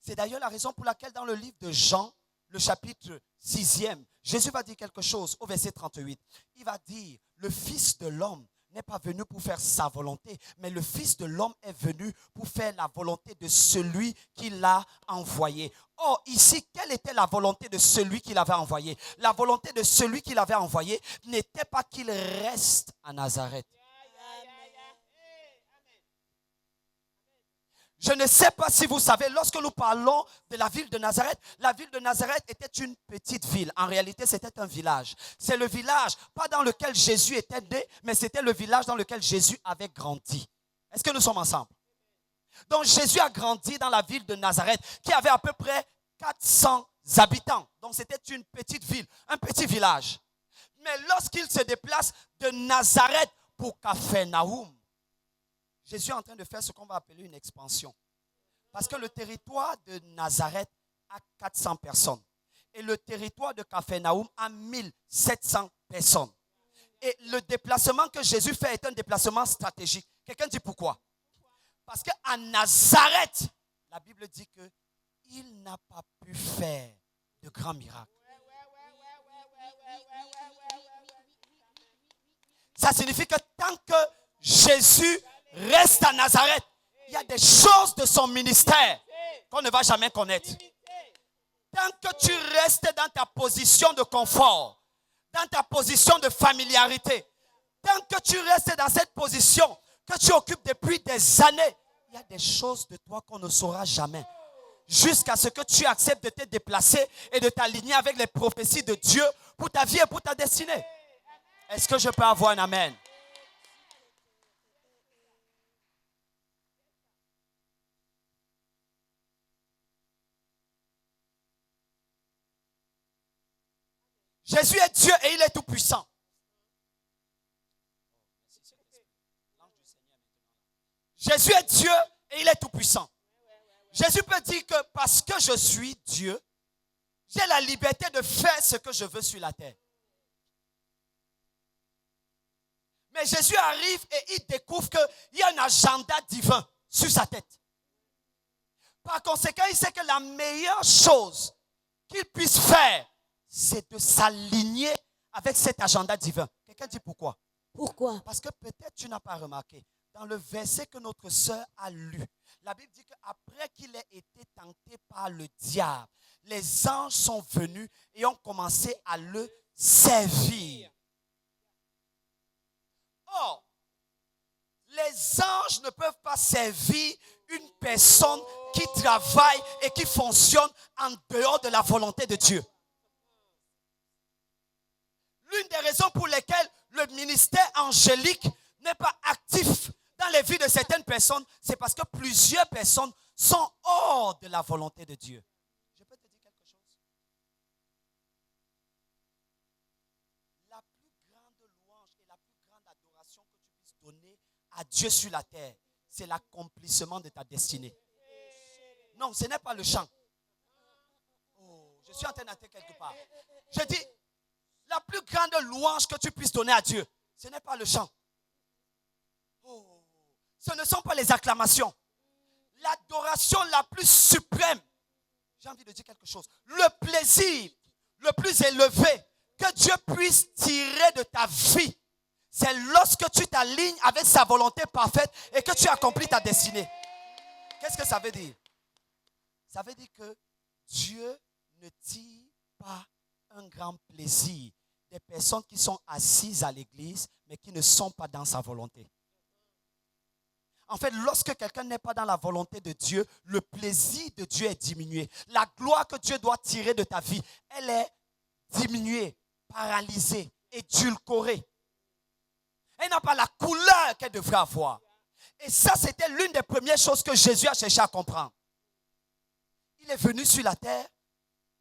C'est d'ailleurs la raison pour laquelle dans le livre de Jean, le chapitre 6e, Jésus va dire quelque chose au verset 38. Il va dire, le Fils de l'homme n'est pas venu pour faire sa volonté, mais le Fils de l'homme est venu pour faire la volonté de celui qui l'a envoyé. Or, ici, quelle était la volonté de celui qui l'avait envoyé? La volonté de celui qui l'avait envoyé n'était pas qu'il reste à Nazareth. Je ne sais pas si vous savez, lorsque nous parlons de la ville de Nazareth était une petite ville. En réalité, c'était un village. C'est le village, pas dans lequel Jésus était né, mais c'était le village dans lequel Jésus avait grandi. Est-ce que nous sommes ensemble? Donc, Jésus a grandi dans la ville de Nazareth, qui avait à peu près 400 habitants. Donc, c'était une petite ville, un petit village. Mais lorsqu'il se déplace de Nazareth pour Capharnaüm, Jésus est en train de faire ce qu'on va appeler une expansion. Parce que le territoire de Nazareth a 400 personnes. Et le territoire de Capharnaüm a 1700 personnes. Et le déplacement que Jésus fait est un déplacement stratégique. Quelqu'un dit pourquoi? Parce qu'à Nazareth, la Bible dit qu'il n'a pas pu faire de grands miracles. Ça signifie que tant que Jésus reste à Nazareth, il y a des choses de son ministère qu'on ne va jamais connaître. Tant que tu restes dans ta position de confort, dans ta position de familiarité, tant que tu restes dans cette position que tu occupes depuis des années, il y a des choses de toi qu'on ne saura jamais. Jusqu'à ce que tu acceptes de te déplacer et de t'aligner avec les prophéties de Dieu pour ta vie et pour ta destinée. Est-ce que je peux avoir un amen? Jésus est Dieu et il est tout puissant. Jésus est Dieu et il est tout puissant. Jésus peut dire que parce que je suis Dieu, j'ai la liberté de faire ce que je veux sur la terre. Mais Jésus arrive et il découvre qu'il y a un agenda divin sur sa tête. Par conséquent, il sait que la meilleure chose qu'il puisse faire, c'est de s'aligner avec cet agenda divin. Quelqu'un dit pourquoi? Pourquoi? Parce que peut-être tu n'as pas remarqué. Dans le verset que notre sœur a lu, la Bible dit qu'après qu'il ait été tenté par le diable, les anges sont venus et ont commencé à le servir. Or, les anges ne peuvent pas servir une personne qui travaille et qui fonctionne en dehors de la volonté de Dieu. L'une des raisons pour lesquelles le ministère angélique n'est pas actif dans les vies de certaines personnes, c'est parce que plusieurs personnes sont hors de la volonté de Dieu. Je peux te dire quelque chose? La plus grande louange et la plus grande adoration que tu puisses donner à Dieu sur la terre, c'est l'accomplissement de ta destinée. Non, ce n'est pas le chant. Oh, je suis en train d'entrer quelque part. Je dis, la plus grande louange que tu puisses donner à Dieu, ce n'est pas le chant. Oh, ce ne sont pas les acclamations. L'adoration la plus suprême, j'ai envie de dire quelque chose. Le plaisir le plus élevé que Dieu puisse tirer de ta vie, c'est lorsque tu t'alignes avec sa volonté parfaite et que tu accomplis ta destinée. Qu'est-ce que ça veut dire? Ça veut dire que Dieu ne tire pas un grand plaisir des personnes qui sont assises à l'église mais qui ne sont pas dans sa volonté. En fait, lorsque quelqu'un n'est pas dans la volonté de Dieu, le plaisir de Dieu est diminué. La gloire que Dieu doit tirer de ta vie, elle est diminuée, paralysée, édulcorée. Elle n'a pas la couleur qu'elle devrait avoir. Et ça, c'était l'une des premières choses que Jésus a cherché à comprendre. Il est venu sur la terre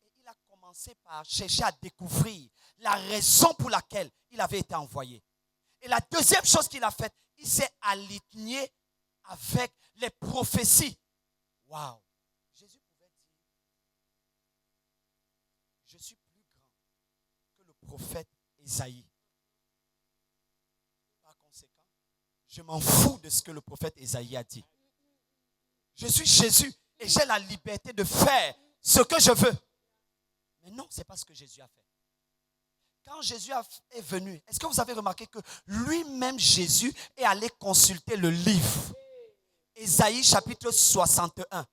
et il a commencé par chercher à découvrir la raison pour laquelle il avait été envoyé. Et la deuxième chose qu'il a faite, il s'est aligné avec les prophéties. Waouh! Jésus pouvait dire, je suis plus grand que le prophète Ésaïe. Par conséquent, je m'en fous de ce que le prophète Ésaïe a dit. Je suis Jésus et j'ai la liberté de faire ce que je veux. Mais non, ce n'est pas ce que Jésus a fait. Quand Jésus est venu, est-ce que vous avez remarqué que lui-même, Jésus, est allé consulter le livre? Ésaïe chapitre 61.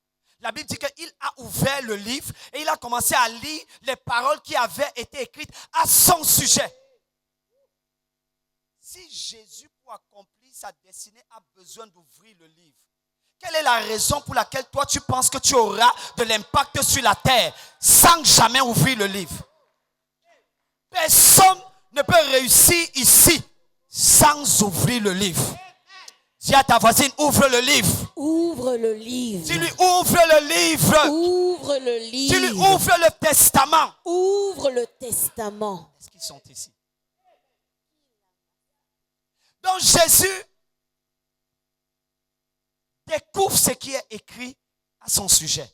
La Bible dit qu'il a ouvert le livre et il a commencé à lire les paroles qui avaient été écrites à son sujet. Si Jésus, pour accomplir sa destinée, a besoin d'ouvrir le livre, quelle est la raison pour laquelle toi tu penses que tu auras de l'impact sur la terre sans jamais ouvrir le livre? Personne ne peut réussir ici sans ouvrir le livre. Dis à ta voisine, ouvre le livre. Ouvre le livre. Dis-lui, ouvre le livre. Ouvre le livre. Dis-lui, ouvre le testament. Ouvre le testament. Est-ce qu'ils sont ici? Donc Jésus découvre ce qui est écrit à son sujet.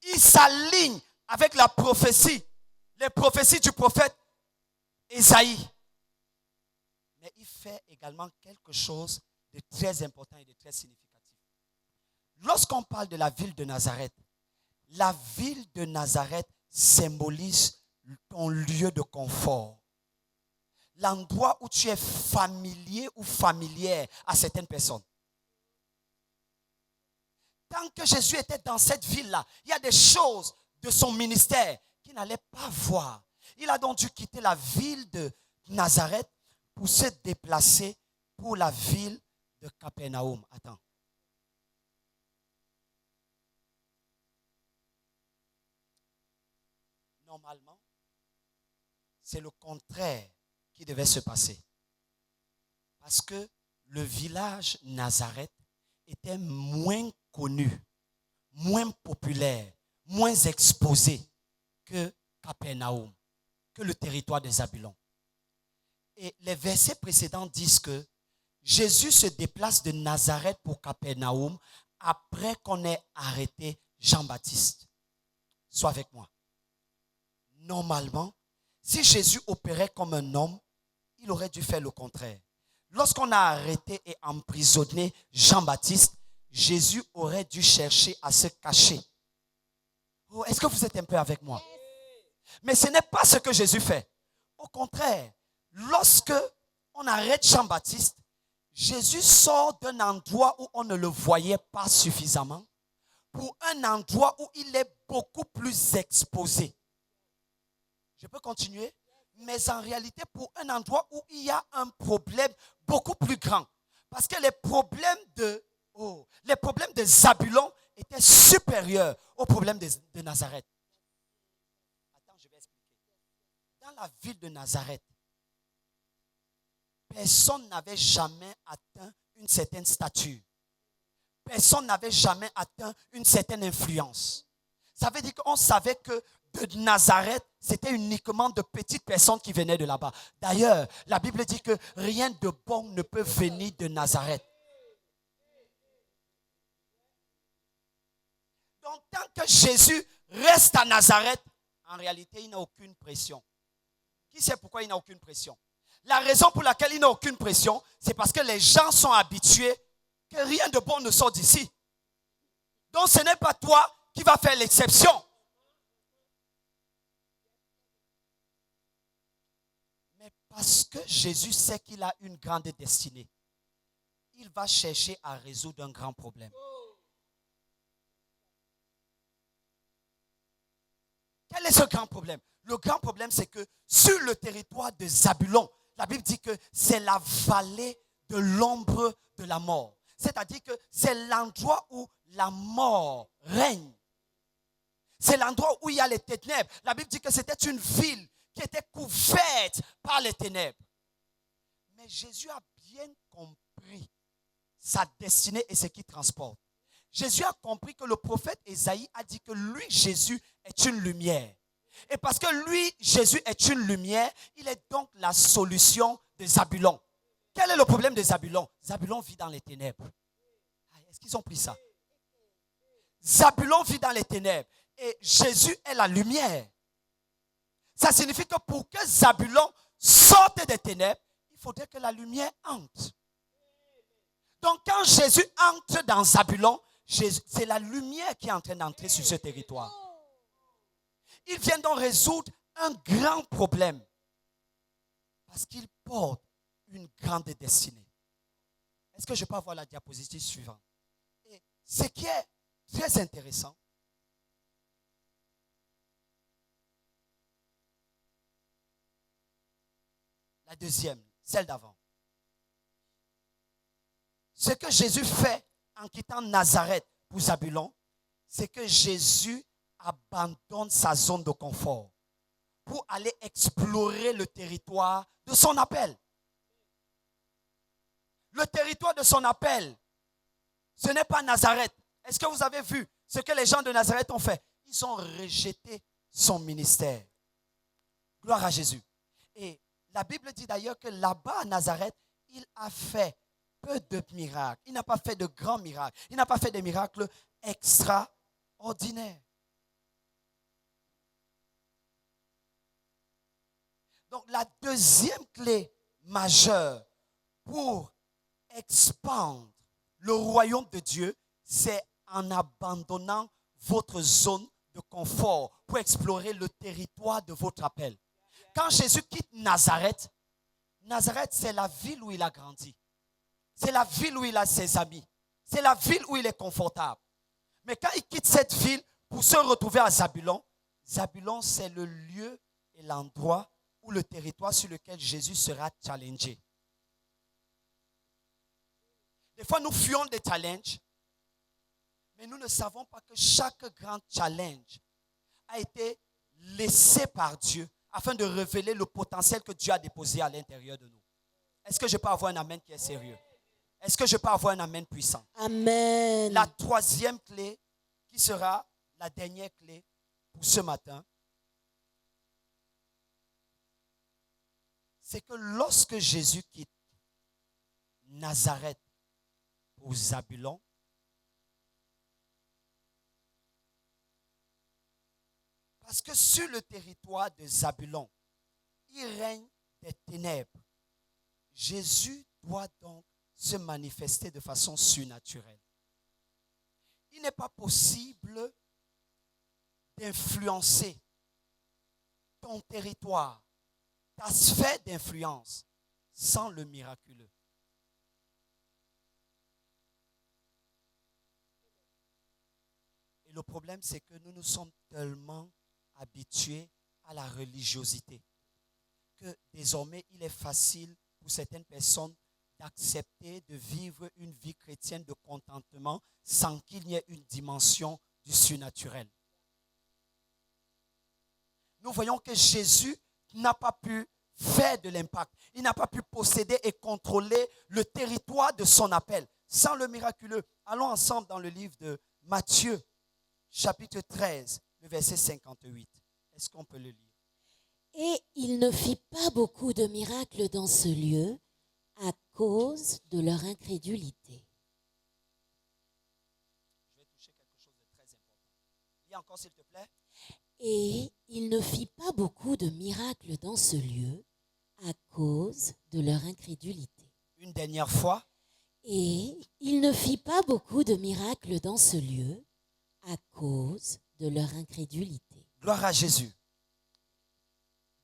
Il s'aligne avec la prophétie, les prophéties du prophète Ésaïe. Mais il fait également quelque chose de très important et de très significatif. Lorsqu'on parle de la ville de Nazareth, la ville de Nazareth symbolise ton lieu de confort. L'endroit où tu es familier ou familière à certaines personnes. Tant que Jésus était dans cette ville-là, il y a des choses de son ministère qu'il n'allait pas voir. Il a donc dû quitter la ville de Nazareth pour se déplacer pour la ville de Capernaum. Attends. Normalement, c'est le contraire qui devait se passer. Parce que le village Nazareth était moins connu, moins populaire, moins exposé que Capernaum, que le territoire de Zabulon. Et les versets précédents disent que Jésus se déplace de Nazareth pour Capernaum après qu'on ait arrêté Jean-Baptiste. Sois avec moi. Normalement, si Jésus opérait comme un homme, il aurait dû faire le contraire. Lorsqu'on a arrêté et emprisonné Jean-Baptiste, Jésus aurait dû chercher à se cacher. Oh, est-ce que vous êtes un peu avec moi? Mais ce n'est pas ce que Jésus fait. Au contraire, lorsque on arrête Jean-Baptiste, Jésus sort d'un endroit où on ne le voyait pas suffisamment pour un endroit où il est beaucoup plus exposé. Je peux continuer? Mais en réalité, pour un endroit où il y a un problème beaucoup plus grand. Parce que les problèmes de Zabulon étaient supérieurs aux problèmes de Nazareth. Attends, je vais expliquer. Dans la ville de Nazareth, personne n'avait jamais atteint une certaine stature. Personne n'avait jamais atteint une certaine influence. Ça veut dire qu'on savait que de Nazareth, c'était uniquement de petites personnes qui venaient de là-bas. D'ailleurs, la Bible dit que rien de bon ne peut venir de Nazareth. Donc, tant que Jésus reste à Nazareth, en réalité, il n'a aucune pression. Qui sait pourquoi il n'a aucune pression? La raison pour laquelle il n'a aucune pression, c'est parce que les gens sont habitués que rien de bon ne sort d'ici. Donc, ce n'est pas toi qui vas faire l'exception. Mais parce que Jésus sait qu'il a une grande destinée, il va chercher à résoudre un grand problème. Quel est ce grand problème? Le grand problème, c'est que sur le territoire de Zabulon, la Bible dit que c'est la vallée de l'ombre de la mort. C'est-à-dire que c'est l'endroit où la mort règne. C'est l'endroit où il y a les ténèbres. La Bible dit que c'était une ville qui était couverte par les ténèbres. Mais Jésus a bien compris sa destinée et ce qu'il transporte. Jésus a compris que le prophète Ésaïe a dit que lui, Jésus, est une lumière. Et parce que lui, Jésus, est une lumière, il est donc la solution de Zabulon. Quel est le problème de Zabulon? Zabulon vit dans les ténèbres. Est-ce qu'ils ont pris ça? Zabulon vit dans les ténèbres. Et Jésus est la lumière. Ça signifie que pour que Zabulon sorte des ténèbres, il faudrait que la lumière entre. Donc quand Jésus entre dans Zabulon, c'est la lumière qui est en train d'entrer sur ce territoire. Il vient donc résoudre un grand problème. Parce qu'il porte une grande destinée. Est-ce que je peux avoir la diapositive suivante? Et ce qui est très intéressant, la deuxième, celle d'avant. Ce que Jésus fait en quittant Nazareth pour Zabulon, c'est que Jésus abandonne sa zone de confort pour aller explorer le territoire de son appel. Le territoire de son appel, ce n'est pas Nazareth. Est-ce que vous avez vu ce que les gens de Nazareth ont fait? Ils ont rejeté son ministère. Gloire à Jésus. Et La Bible dit d'ailleurs que là-bas à Nazareth, il a fait peu de miracles. Il n'a pas fait de grands miracles. Il n'a pas fait des miracles extraordinaires. Donc la deuxième clé majeure pour expandre le royaume de Dieu, c'est en abandonnant votre zone de confort pour explorer le territoire de votre appel. Quand Jésus quitte Nazareth, Nazareth, c'est la ville où il a grandi. C'est la ville où il a ses amis. C'est la ville où il est confortable. Mais quand il quitte cette ville pour se retrouver à Zabulon, Zabulon, c'est le lieu et l'endroit ou le territoire sur lequel Jésus sera challengé. Des fois, nous fuyons des challenges, mais nous ne savons pas que chaque grand challenge a été laissé par Dieu afin de révéler le potentiel que Dieu a déposé à l'intérieur de nous. Est-ce que je peux avoir un amen qui est sérieux? Est-ce que je peux avoir un amen puissant? Amen. La troisième clé, qui sera la dernière clé pour ce matin, c'est que lorsque Jésus quitte Nazareth pour Zabulon, parce que sur le territoire de Zabulon, il règne des ténèbres. Jésus doit donc se manifester de façon surnaturelle. Il n'est pas possible d'influencer ton territoire, ta sphère d'influence, sans le miraculeux. Et le problème, c'est que nous nous sommes tellement habitués à la religiosité que désormais, il est facile pour certaines personnes d'accepter de vivre une vie chrétienne de contentement sans qu'il n'y ait une dimension du surnaturel. Nous voyons que Jésus n'a pas pu faire de l'impact. Il n'a pas pu posséder et contrôler le territoire de son appel sans le miraculeux. Allons ensemble dans le livre de Matthieu, chapitre 13, le verset 58. Est-ce qu'on peut le lire? Et il ne fit pas beaucoup de miracles dans ce lieu à cause de leur incrédulité. Je vais toucher quelque chose de très important. Lis encore s'il te plaît. Et il ne fit pas beaucoup de miracles dans ce lieu à cause de leur incrédulité. Une dernière fois. Et il ne fit pas beaucoup de miracles dans ce lieu à cause de leur incrédulité. Gloire à Jésus.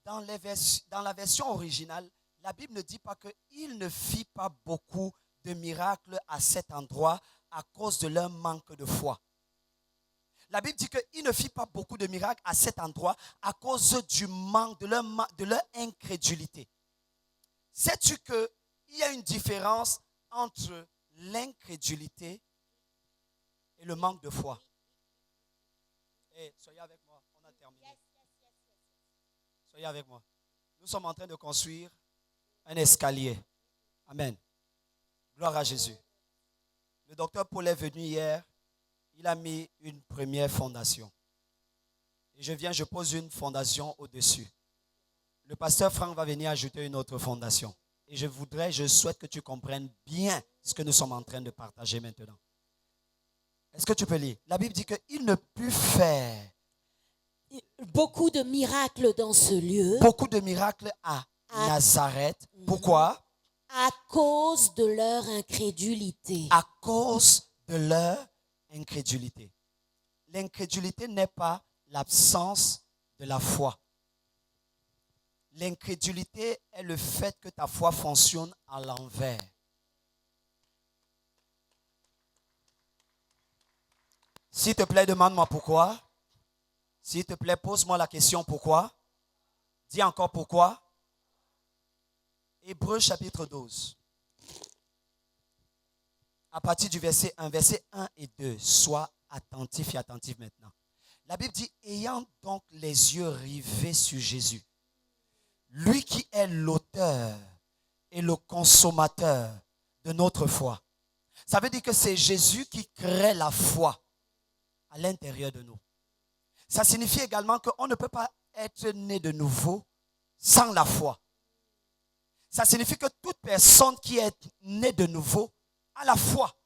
Dans la version originale, la Bible ne dit pas qu'il ne fit pas beaucoup de miracles à cet endroit à cause de leur manque de foi. La Bible dit qu'il ne fit pas beaucoup de miracles à cet endroit à cause du manque, de leur incrédulité. Sais-tu qu'il y a une différence entre l'incrédulité et le manque de foi? Soyez avec moi, on a terminé. Soyez avec moi. Nous sommes en train de construire un escalier. Amen. Gloire à Jésus. Le docteur Paul est venu hier. Il a mis une première fondation. Et je pose une fondation au-dessus. Le pasteur Franck va venir ajouter une autre fondation. Et je souhaite que tu comprennes bien ce que nous sommes en train de partager maintenant. Est-ce que tu peux lire? La Bible dit qu'il ne put faire beaucoup de miracles dans ce lieu. Beaucoup de miracles à Nazareth. Pourquoi? À cause de leur incrédulité. À cause de leur incrédulité. L'incrédulité n'est pas l'absence de la foi. L'incrédulité est le fait que ta foi fonctionne à l'envers. S'il te plaît, demande-moi pourquoi. S'il te plaît, pose-moi la question pourquoi. Dis encore pourquoi. Hébreux chapitre 12. À partir du verset 1 et 2. Sois attentif et attentif maintenant. La Bible dit, ayant donc les yeux rivés sur Jésus, lui qui est l'auteur et le consommateur de notre foi. Ça veut dire que c'est Jésus qui crée la foi à l'intérieur de nous. Ça signifie également qu'on ne peut pas être né de nouveau sans la foi. Ça signifie que toute personne qui est née de nouveau a la foi.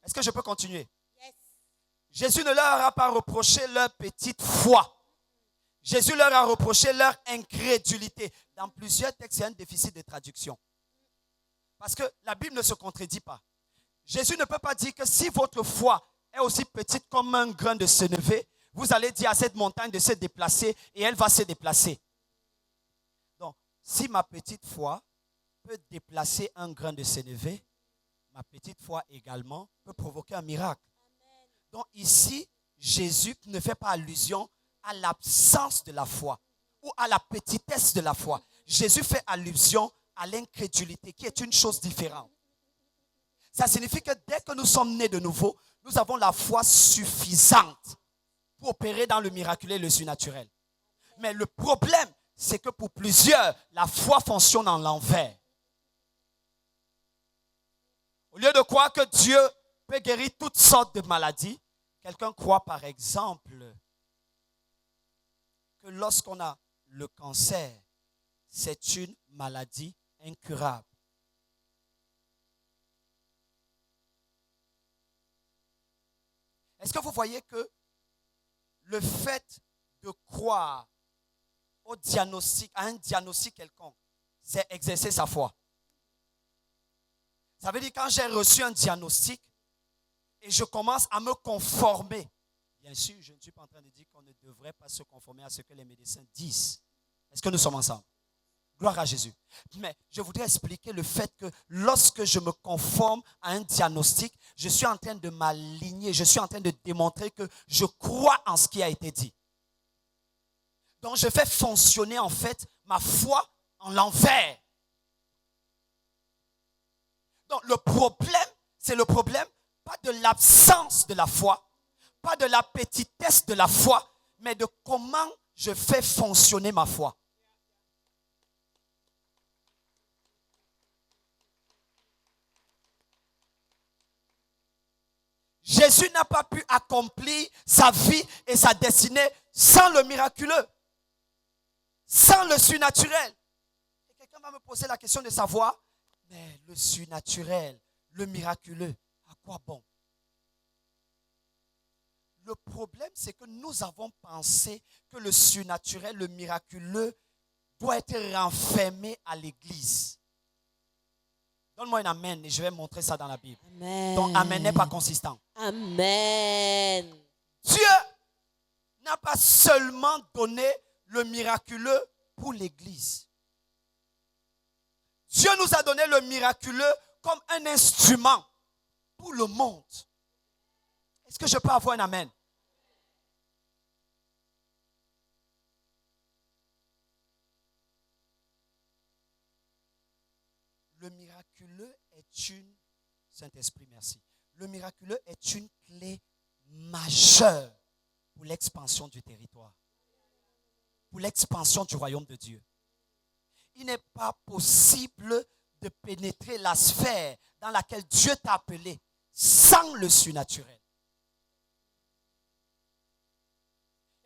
Est-ce que je peux continuer? Yes. Jésus ne leur a pas reproché leur petite foi. Jésus leur a reproché leur incrédulité. Dans plusieurs textes, il y a un déficit de traduction. Parce que la Bible ne se contredit pas. Jésus ne peut pas dire que si votre foi est aussi petite comme un grain de sénévé, vous allez dire à cette montagne de se déplacer et elle va se déplacer. Donc, si ma petite foi peut déplacer un grain de sénévé, ma petite foi également peut provoquer un miracle. Donc ici, Jésus ne fait pas allusion à l'absence de la foi ou à la petitesse de la foi. Jésus fait allusion à l'incrédulité qui est une chose différente. Ça signifie que dès que nous sommes nés de nouveau, nous avons la foi suffisante pour opérer dans le miraculeux et le surnaturel. Mais le problème, c'est que pour plusieurs, la foi fonctionne en l'envers. Au lieu de croire que Dieu peut guérir toutes sortes de maladies, quelqu'un croit par exemple que lorsqu'on a le cancer, c'est une maladie incurable. Est-ce que vous voyez que le fait de croire au diagnostic, à un diagnostic quelconque, c'est exercer sa foi? Ça veut dire quand j'ai reçu un diagnostic et je commence à me conformer. Bien sûr, je ne suis pas en train de dire qu'on ne devrait pas se conformer à ce que les médecins disent. Est-ce que nous sommes ensemble? Gloire à Jésus. Mais je voudrais expliquer le fait que lorsque je me conforme à un diagnostic, je suis en train de m'aligner, je suis en train de démontrer que je crois en ce qui a été dit. Donc je fais fonctionner en fait ma foi en l'envers. Donc le problème, c'est le problème, pas de l'absence de la foi, pas de la petitesse de la foi, mais de comment je fais fonctionner ma foi. Jésus n'a pas pu accomplir sa vie et sa destinée sans le miraculeux, sans le surnaturel. Et quelqu'un va me poser la question de savoir, mais le surnaturel, le miraculeux, à quoi bon? Le problème, c'est que nous avons pensé que le surnaturel, le miraculeux, doit être renfermé à l'église. Donne-moi un amen et je vais montrer ça dans la Bible. Amen. Ton amen n'est pas consistant. Amen. Dieu n'a pas seulement donné le miraculeux pour l'église. Dieu nous a donné le miraculeux comme un instrument pour le monde. Est-ce que je peux avoir un amen? Le miraculeux est une, Saint-Esprit, merci. Le miraculeux est une clé majeure pour l'expansion du territoire, pour l'expansion du royaume de Dieu. Il n'est pas possible de pénétrer la sphère dans laquelle Dieu t'a appelé sans le surnaturel.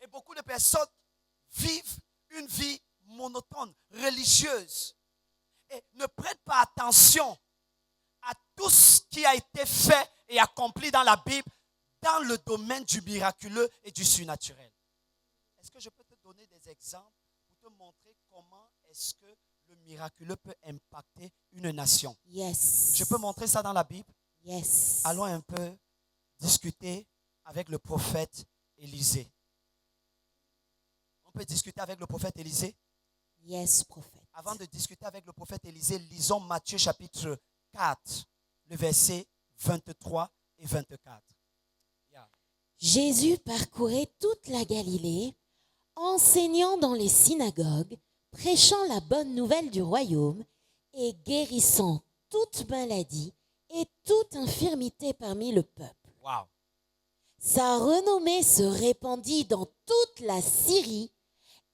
Et beaucoup de personnes vivent une vie monotone, religieuse, et ne prêtent pas attention à tout ce qui a été fait et accompli dans la Bible dans le domaine du miraculeux et du surnaturel. Est-ce que je peux te donner des exemples pour te montrer comment est-ce que le miraculeux peut impacter une nation? Yes. Je peux montrer ça dans la Bible? Yes. Allons un peu discuter avec le prophète Élisée. On peut discuter avec le prophète Élisée? Yes, prophète. Avant de discuter avec le prophète Élisée, lisons Matthieu chapitre 4, le verset 23 et 24. Yeah. Jésus parcourait toute la Galilée, enseignant dans les synagogues, prêchant la bonne nouvelle du royaume et guérissant toute maladie et toute infirmité parmi le peuple. Wow. Sa renommée se répandit dans toute la Syrie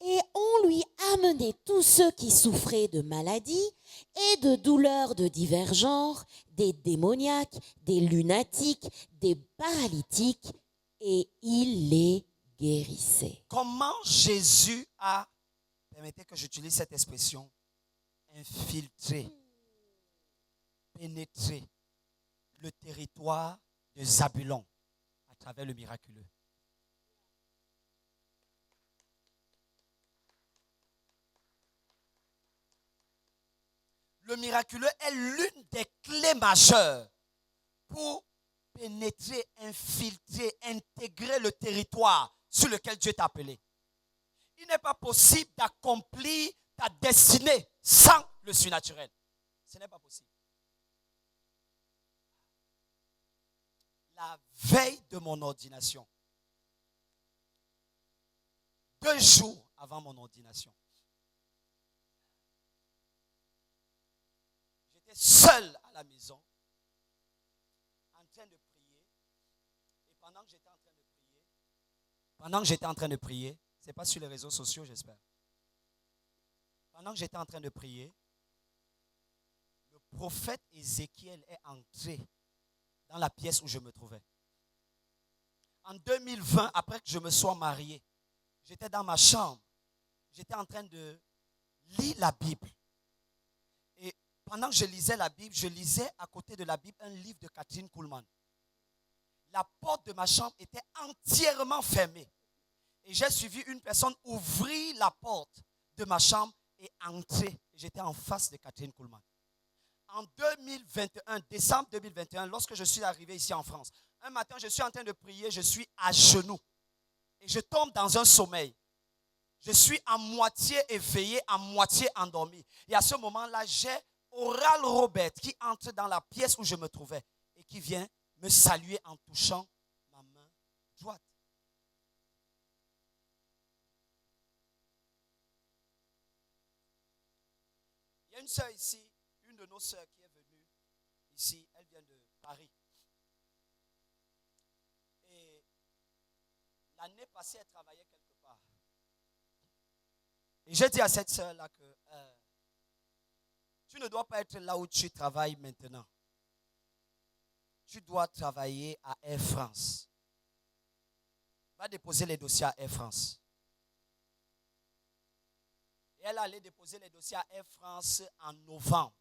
et on lui amenait tous ceux qui souffraient de maladies et de douleurs de divers genres, des démoniaques, des lunatiques, des paralytiques, et il les guérissait. Comment Jésus a, permettez que j'utilise cette expression, infiltrer, pénétrer le territoire de Zabulon à travers le miraculeux. Le miraculeux est l'une des clés majeures pour pénétrer, infiltrer, intégrer le territoire sur lequel Dieu t'a appelé. Il n'est pas possible d'accomplir ta destinée sans le surnaturel. Ce n'est pas possible. La veille de mon ordination, 2 jours avant mon ordination, j'étais seul à la maison, en train de prier. Et pendant que j'étais en train de prier, c'est pas sur les réseaux sociaux, j'espère. Pendant que j'étais en train de prier, le prophète Ézéchiel est entré dans la pièce où je me trouvais. En 2020, après que je me sois marié, j'étais dans ma chambre. J'étais en train de lire la Bible. Et pendant que je lisais la Bible, je lisais à côté de la Bible un livre de Kathryn Kuhlman. La porte de ma chambre était entièrement fermée. Et j'ai suivi une personne ouvrir la porte de ma chambre et entrer. J'étais en face de Kathryn Kuhlman. En 2021, décembre 2021, lorsque je suis arrivé ici en France, un matin, je suis en train de prier, je suis à genoux. Et je tombe dans un sommeil. Je suis à moitié éveillé, à moitié endormi. Et à ce moment-là, j'ai Oral Robert qui entre dans la pièce où je me trouvais et qui vient me saluer en touchant ma main droite. Il y a une sœur ici, une de nos sœurs qui est venue ici, elle vient de Paris. Et l'année passée, elle travaillait quelque part. Et j'ai dit à cette sœur-là que tu ne dois pas être là où tu travailles maintenant. Tu dois travailler à Air France. Va déposer les dossiers à Air France. Et elle allait déposer les dossiers à Air France en novembre.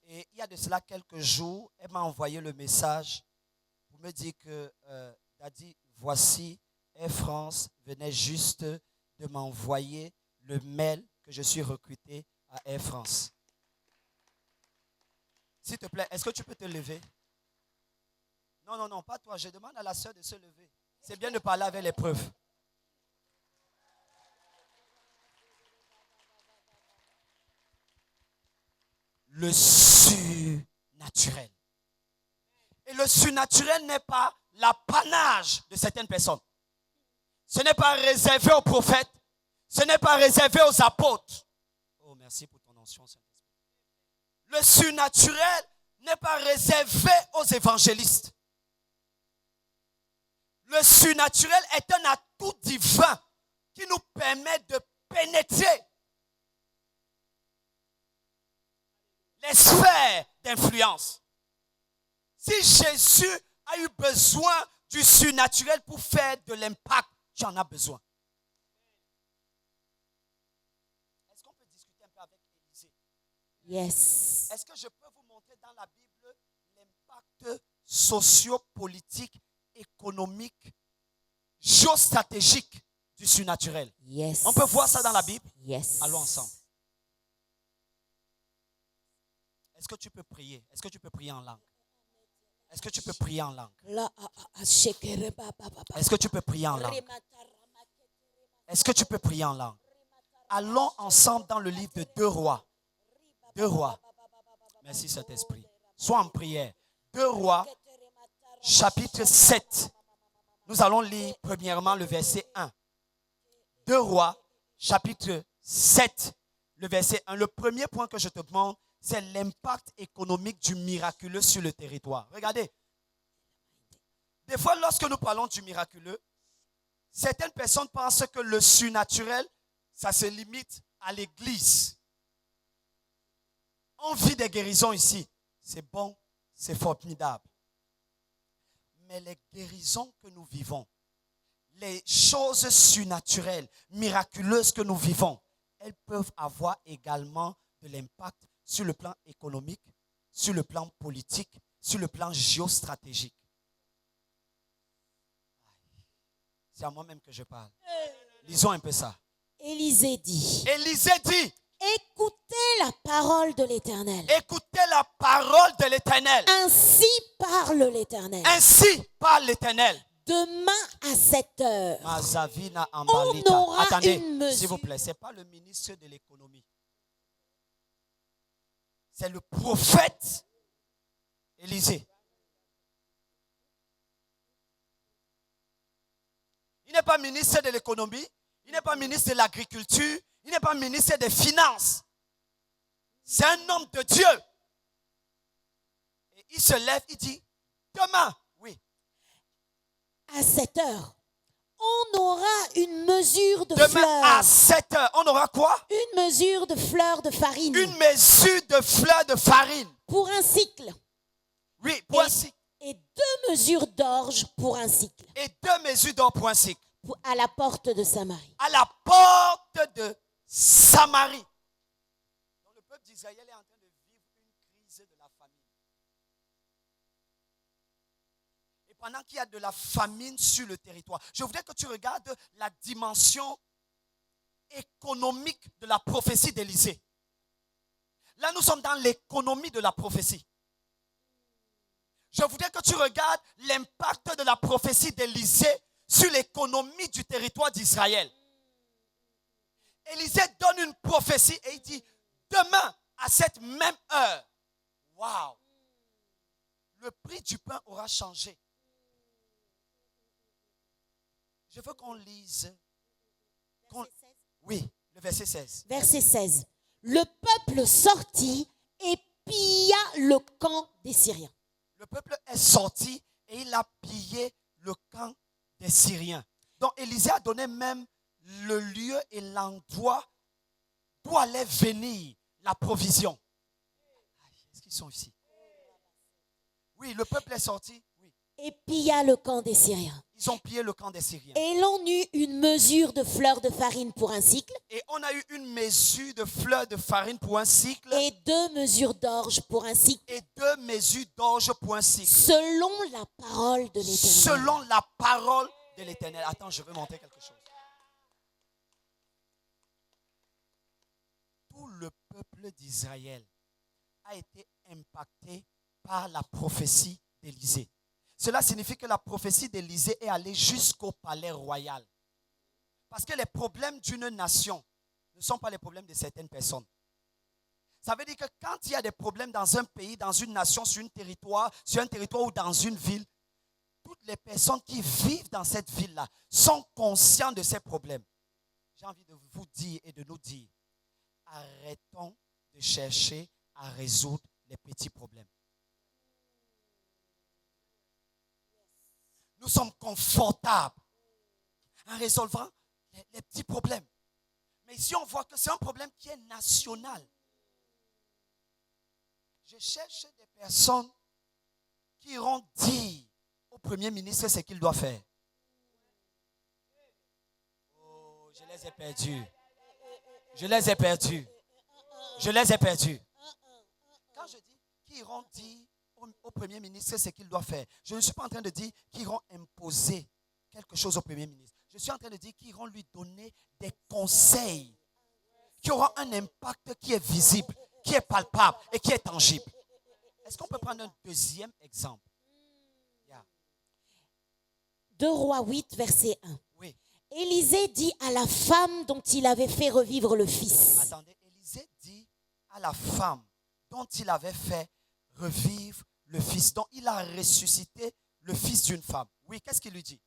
Et il y a de cela quelques jours, elle m'a envoyé le message pour me dire que, Daddy, voici, Air France venait juste de m'envoyer le mail que je suis recruté à Air France. S'il te plaît, est-ce que tu peux te lever? Non, non, pas toi. Je demande à la sœur de se lever. C'est bien de parler avec les preuves. Le surnaturel. Et le surnaturel n'est pas l'apanage de certaines personnes. Ce n'est pas réservé aux prophètes. Ce n'est pas réservé aux apôtres. Oh, merci pour ton onction, Saint-Esprit. Le surnaturel n'est pas réservé aux évangélistes. Le surnaturel est un atout divin qui nous permet de pénétrer les sphères d'influence. Si Jésus a eu besoin du surnaturel pour faire de l'impact, tu en as besoin. Est-ce qu'on peut discuter un peu avec Élisée? Yes. Est-ce que je peux vous montrer dans la Bible l'impact socio-politique, économique, géostratégique du surnaturel? Yes. On peut voir ça dans la Bible? Yes. Allons ensemble. Est-ce que tu peux prier? Est-ce que tu peux prier en langue? Est-ce que tu peux prier en langue? Est-ce que tu peux prier en langue? Est-ce que tu peux prier en langue? Allons ensemble dans le livre de 2 Rois. 2 Rois. Merci Saint-Esprit. Sois en prière. 2 Rois, chapitre 7. Nous allons lire premièrement le verset 1. 2 Rois, chapitre 7, le verset 1. Le premier point que je te demande, c'est l'impact économique du miraculeux sur le territoire. Regardez. Des fois, lorsque nous parlons du miraculeux, certaines personnes pensent que le surnaturel, ça se limite à l'église. On vit des guérisons ici. C'est bon, c'est formidable. Mais les guérisons que nous vivons, les choses surnaturelles, miraculeuses que nous vivons, elles peuvent avoir également de l'impact sur le plan économique, sur le plan politique, sur le plan géostratégique. C'est à moi-même que je parle. Lisons un peu ça. Élisée dit, Élisée dit, écoutez la parole de l'Éternel. écoutez la parole de l'Éternel. Ainsi parle l'Éternel. Ainsi parle l'Éternel. Demain à 7 heures, Mazavina on Ambalita. aura Attendez, une mesure. s'il vous plaît, ce n'est pas le ministre de l'économie. C'est le prophète Élisée. Il n'est pas ministre de l'économie, il n'est pas ministre de l'agriculture, il n'est pas ministre des finances. C'est un homme de Dieu. Et il se lève, il dit, demain, oui, à 7 heures, on aura une mesure de demain à fleurs. 7 heures, on aura quoi? Une mesure de fleurs de farine Une mesure de fleurs de farine. pour un cycle. Oui, pour un cycle. Et 2 mesures d'orge pour un cycle. Et 2 mesures d'or pour un cycle. À la porte de Samarie. À la porte de Samarie. Donc le peuple d'Israël est en train de vivre une crise de la famine. Et pendant qu'il y a de la famine sur le territoire, je voudrais que tu regardes la dimension économique de la prophétie d'Élisée. Là, nous sommes dans l'économie de la prophétie. Je voudrais que tu regardes l'impact de la prophétie d'Élisée sur l'économie du territoire d'Israël. Élisée donne une prophétie et il dit, demain, à cette même heure, waouh, le prix du pain aura changé. Je veux qu'on lise. Oui, le verset 16. Verset 16. Le peuple sortit et pilla le camp des Syriens. Le peuple est sorti et il a pillé le camp des Syriens. Donc Élisée a donné même le lieu et l'endroit d'où allait venir la provision. Est-ce qu'ils sont ici? Oui, le peuple est sorti. Oui. Et pilla le camp des Syriens. Ils ont pillé le camp des Syriens. Et l'on eut une mesure de fleurs de farine pour un cycle. Et on a eu une mesure de fleurs de farine pour un cycle. Et 2 mesures d'orge pour un cycle. Et 2 mesures d'orge pour un cycle. Selon la parole de l'Éternel. Selon la parole de l'Éternel. Attends, je veux montrer quelque chose. Tout le peuple d'Israël a été impacté par la prophétie d'Élisée. Cela signifie que la prophétie d'Élisée est allée jusqu'au palais royal. Parce que les problèmes d'une nation ne sont pas les problèmes de certaines personnes. Ça veut dire que quand il y a des problèmes dans un pays, dans une nation, sur un territoire ou dans une ville, toutes les personnes qui vivent dans cette ville-là sont conscientes de ces problèmes. J'ai envie de vous dire et de nous dire, arrêtons de chercher à résoudre les petits problèmes. Nous sommes confortables en résolvant les petits problèmes. Mais ici, on voit que c'est un problème qui est national. Je cherche des personnes qui iront dire au Premier ministre ce qu'il doit faire. Oh, je les ai perdus. Je les ai perdus. Je les ai perdus. Quand je dis qu'ils iront dire au Premier ministre ce qu'il doit faire, je ne suis pas en train de dire qu'ils iront imposer quelque chose au Premier ministre. Je suis en train de dire qu'ils iront lui donner des conseils qui auront un impact qui est visible, qui est palpable et qui est tangible. Est-ce qu'on peut prendre un deuxième exemple? 2 Rois 8, verset 1. Oui. Élisée dit à la femme dont il avait fait revivre le fils. Attendez, Élisée dit à la femme dont il avait fait revivre le fils, dont il a ressuscité le fils d'une femme. Oui, qu'est-ce qu'il lui dit?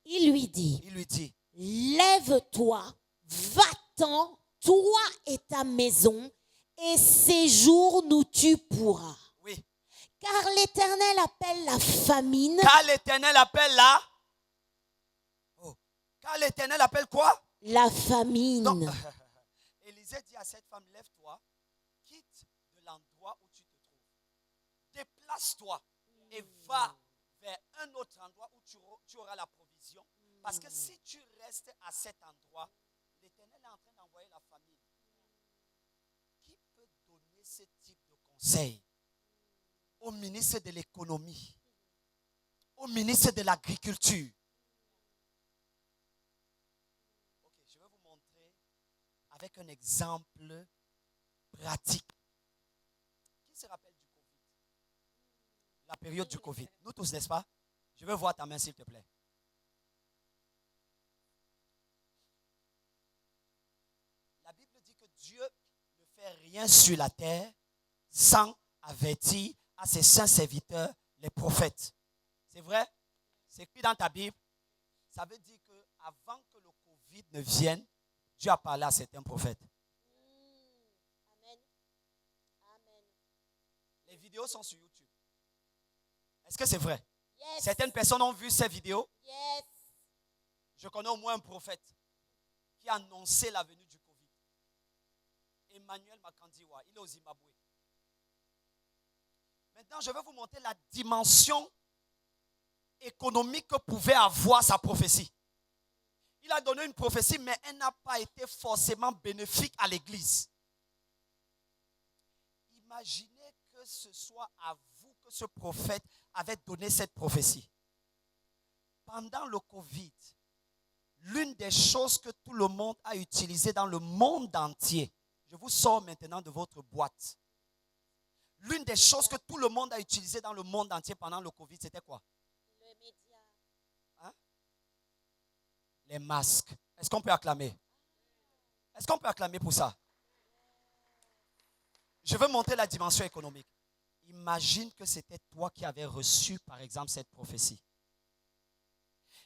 Il lui dit, lève-toi, va-t'en, toi et ta maison, et séjourne où tu pourras. Oui. Car l'Éternel appelle la famine. Car l'Éternel appelle la... Oh. Car l'Éternel appelle quoi? La famine. Donc, Élisée dit à cette femme, lève-toi, quitte de l'endroit où tu te trouves. Déplace-toi et va vers un autre endroit où tu auras la provision. Parce que si tu restes à cet endroit, l'Éternel est en train d'envoyer la famine. Qui peut donner ce type de conseil au ministre de l'économie, au ministre de l'agriculture? Ok, je vais vous montrer avec un exemple pratique. Qui se rappelle du Covid? La période du Covid. Nous tous, n'est-ce pas? Je veux voir ta main, s'il te plaît. La Bible dit que Dieu ne fait rien sur la terre sans avertir à ses saints serviteurs, les prophètes. C'est vrai? C'est écrit dans ta Bible. Ça veut dire qu'avant que le Covid ne vienne, Dieu a parlé à certains prophètes. Amen. Amen. Les vidéos sont sur YouTube. Est-ce que c'est vrai? Yes. Certaines personnes ont vu ces vidéos. Yes. Je connais au moins un prophète qui a annoncé la venue du Covid. Emmanuel Makandiwa, il est au Zimbabwe. Maintenant, je vais vous montrer la dimension économique que pouvait avoir sa prophétie. Il a donné une prophétie, mais elle n'a pas été forcément bénéfique à l'Église. Imaginez que ce soit à vous que ce prophète avait donné cette prophétie. Pendant le Covid, l'une des choses que tout le monde a utilisées dans le monde entier, je vous sors maintenant de votre boîte. L'une des choses que tout le monde a utilisées dans le monde entier pendant le Covid, c'était quoi? Le média. Hein? Les masques. Est-ce qu'on peut acclamer? Est-ce qu'on peut acclamer pour ça? Je veux montrer la dimension économique. Imagine que c'était toi qui avais reçu, par exemple, cette prophétie.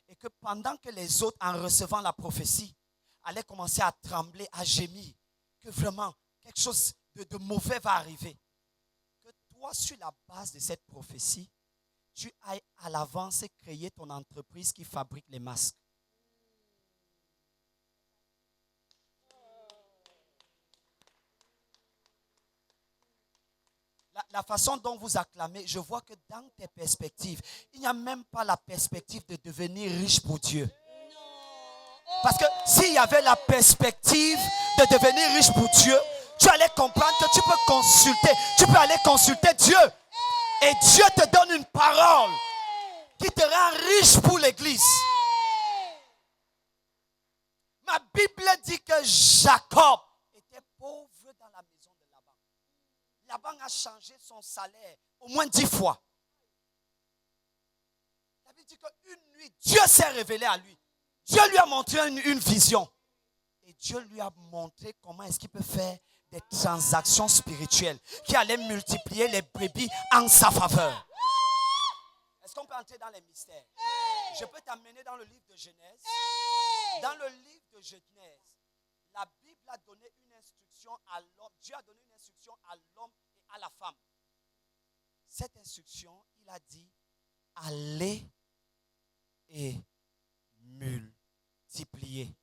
Et que pendant que les autres, en recevant la prophétie, allaient commencer à trembler, à gémir, que vraiment quelque chose de mauvais va arriver. Que toi, sur la base de cette prophétie, tu ailles à l'avance et créer ton entreprise qui fabrique les masques. La façon dont vous acclamez, je vois que dans tes perspectives, il n'y a même pas la perspective de devenir riche pour Dieu. Parce que s'il y avait la perspective de devenir riche pour Dieu, tu allais comprendre que tu peux aller consulter Dieu. Et Dieu te donne une parole qui te rend riche pour l'Église. Ma Bible dit que Jacob était pauvre dans la maison de Laban. Laban a changé son salaire au moins 10 fois. La Bible dit qu'une nuit, Dieu s'est révélé à lui. Dieu lui a montré une vision. Et Dieu lui a montré comment est-ce qu'il peut faire des transactions spirituelles qui allaient multiplier les brebis en sa faveur. Est-ce qu'on peut entrer dans les mystères? Je peux t'amener dans le livre de Genèse. Dans le livre de Genèse, la Bible a donné une instruction à l'homme. Dieu a donné une instruction à l'homme et à la femme. Cette instruction, il a dit, allez et multiplier.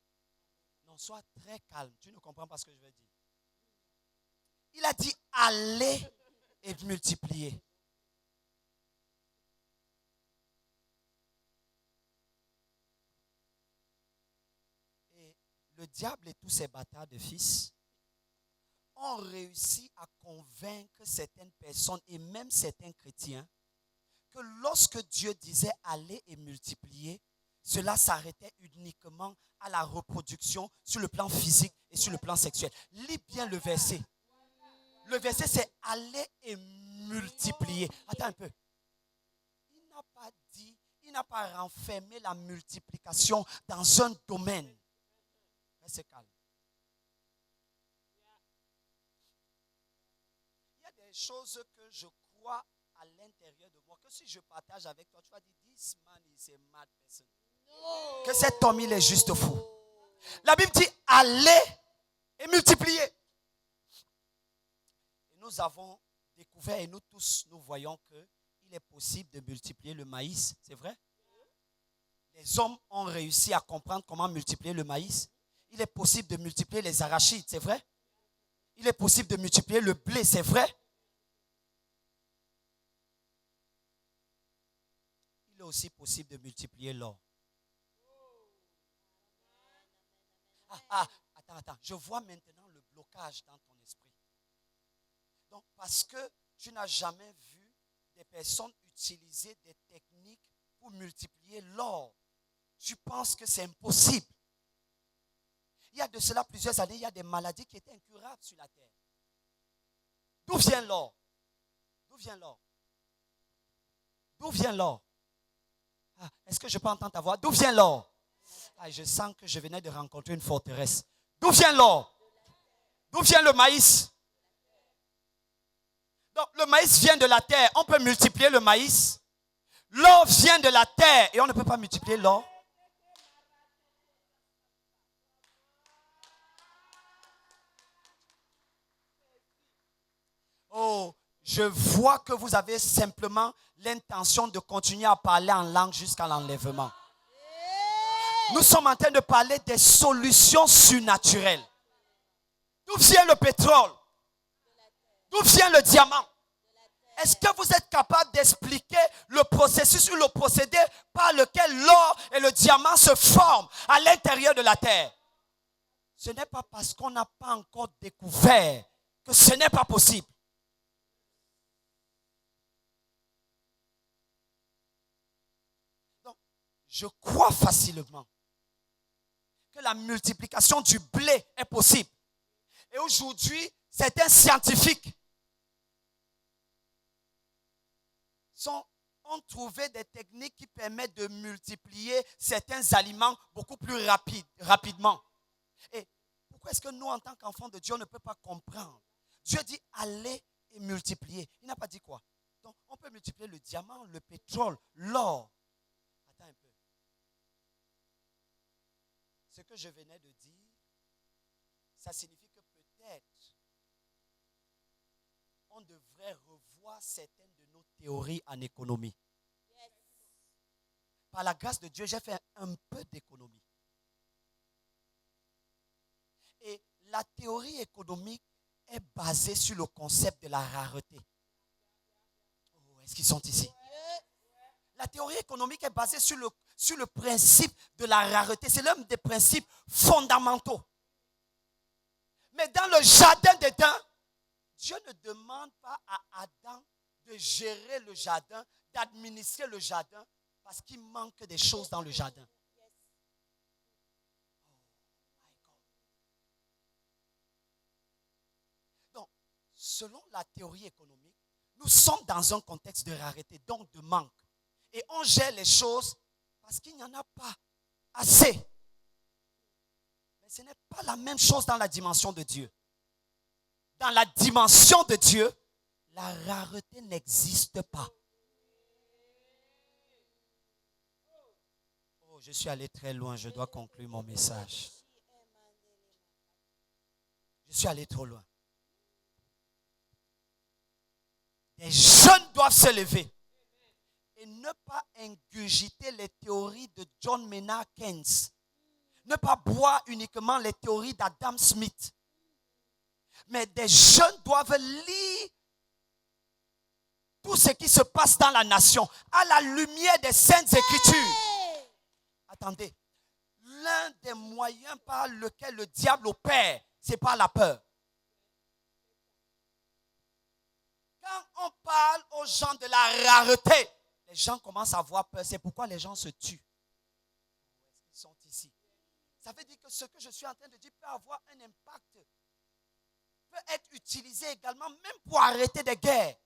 Non, sois très calme. Tu ne comprends pas ce que je veux dire. Il a dit, allez et multiplier. Et le diable et tous ses bâtards de fils ont réussi à convaincre certaines personnes et même certains chrétiens que lorsque Dieu disait aller et multiplier, cela s'arrêtait uniquement à la reproduction sur le plan physique et sur le plan sexuel. Lis bien le verset. Le verset, c'est aller et multiplier. Attends un peu. Il n'a pas dit, il n'a pas renfermé la multiplication dans un domaine. Reste calme. Il y a des choses que je crois à l'intérieur de moi, que si je partage avec toi, tu vas dire, this man is a mad person. Que cet homme, il est juste fou. La Bible dit, allez et multiplier. Et nous avons découvert, et nous tous, nous voyons qu'il est possible de multiplier le maïs. C'est vrai? Les hommes ont réussi à comprendre comment multiplier le maïs. Il est possible de multiplier les arachides. C'est vrai? Il est possible de multiplier le blé. C'est vrai? Il est aussi possible de multiplier l'or. Attends. Je vois maintenant le blocage dans ton esprit. Donc, parce que tu n'as jamais vu des personnes utiliser des techniques pour multiplier l'or, tu penses que c'est impossible. Il y a de cela plusieurs années, il y a des maladies qui étaient incurables sur la terre. D'où vient l'or? D'où vient l'or? D'où vient l'or? Ah, est-ce que je peux entendre ta voix? D'où vient l'or? Ah, je sens que je venais de rencontrer une forteresse. D'où vient l'or? D'où vient le maïs? Donc, le maïs vient de la terre. On peut multiplier le maïs. L'or vient de la terre et on ne peut pas multiplier l'or. Oh, je vois que vous avez simplement l'intention de continuer à parler en langue jusqu'à l'enlèvement. Nous sommes en train de parler des solutions surnaturelles. D'où vient le pétrole? D'où vient le diamant? Est-ce que vous êtes capable d'expliquer le processus ou le procédé par lequel l'or et le diamant se forment à l'intérieur de la terre? Ce n'est pas parce qu'on n'a pas encore découvert que ce n'est pas possible. Donc, je crois facilement que la multiplication du blé est possible. Et aujourd'hui, certains scientifiques ont trouvé des techniques qui permettent de multiplier certains aliments beaucoup plus rapidement. Et pourquoi est-ce que nous, en tant qu'enfants de Dieu, on ne peut pas comprendre? Dieu dit allez et multiplier. Il n'a pas dit quoi? Donc, on peut multiplier le diamant, le pétrole, l'or. Attends un peu. Ce que je venais de dire, ça signifie que peut-être on devrait revoir certaines de nos théories en économie. Par la grâce de Dieu, j'ai fait un peu d'économie. Et la théorie économique est basée sur le concept de la rareté. Oh, est-ce qu'ils sont ici? La théorie économique est basée sur le principe de la rareté. C'est l'un des principes fondamentaux. Mais dans le jardin d'Éden, Dieu ne demande pas à Adam de gérer le jardin, d'administrer le jardin, parce qu'il manque des choses dans le jardin. Donc, selon la théorie économique, nous sommes dans un contexte de rareté, donc de manque. Et on gère les choses parce qu'il n'y en a pas assez. Mais ce n'est pas la même chose dans la dimension de Dieu. Dans la dimension de Dieu, la rareté n'existe pas. Oh, je suis allé très loin, je dois conclure mon message. Je suis allé trop loin. Les jeunes doivent se lever et ne pas ingurgiter les théories de John Maynard Keynes. Ne pas boire uniquement les théories d'Adam Smith. Mais des jeunes doivent lire tout ce qui se passe dans la nation à la lumière des Saintes Écritures. Attendez, l'un des moyens par lequel le diable opère, c'est par la peur. Quand on parle aux gens de la rareté, les gens commencent à avoir peur. C'est pourquoi les gens se tuent. Est-ce qu'ils sont ici? Ça veut dire que ce que je suis en train de dire peut avoir un impact, peut être utilisé également même pour arrêter des guerres.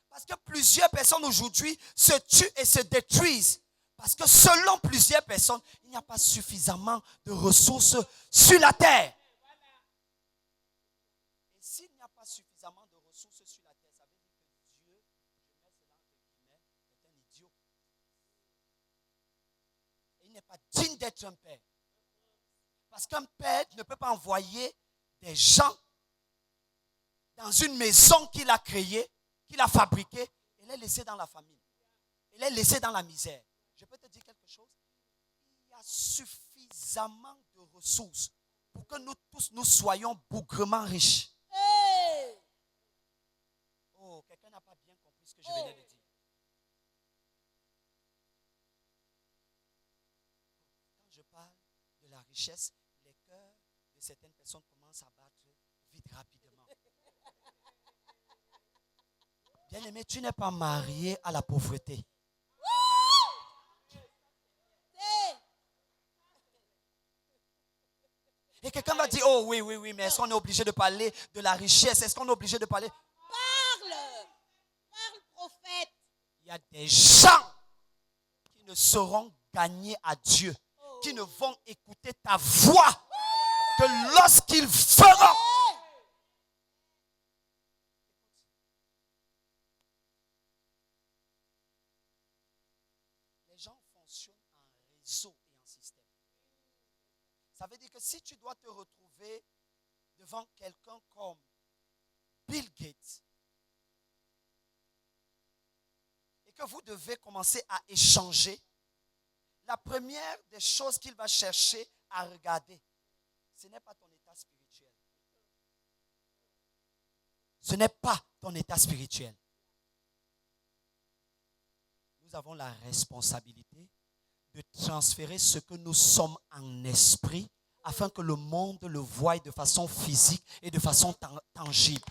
Parce que plusieurs personnes aujourd'hui se tuent et se détruisent. Parce que selon plusieurs personnes, il n'y a pas suffisamment de ressources sur la terre. Et s'il n'y a pas suffisamment de ressources sur la terre, ça veut dire que Dieu, je mets cela entre guillemets, est un idiot. Et il n'est pas digne d'être un père. Parce qu'un père ne peut pas envoyer des gens dans une maison qu'il a créée, qu'il a fabriquée, et les laisser dans la famine. Et les laisser dans la misère. Je peux te dire quelque chose? Il y a suffisamment de ressources pour que nous tous, nous soyons bougrement riches. Hey! Oh, quelqu'un n'a pas bien compris ce que je venais de dire. Quand je parle de la richesse, les cœurs que certaines personnes commencent à battre vite, rapidement. Bien-aimé, tu n'es pas marié à la pauvreté. Et quelqu'un va dire, oh oui, mais est-ce qu'on est obligé de parler de la richesse? Est-ce qu'on est obligé de parler? Parle, prophète. Il y a des gens qui ne sauront gagner à Dieu, qui ne vont écouter ta voix que lorsqu'ils feront. Les gens fonctionnent en réseau et en système. Ça veut dire que si tu dois te retrouver devant quelqu'un comme Bill Gates et que vous devez commencer à échanger, la première des choses qu'il va chercher à regarder, ce n'est pas ton état spirituel. Ce n'est pas ton état spirituel. Nous avons la responsabilité de transférer ce que nous sommes en esprit afin que le monde le voie de façon physique et de façon tangible.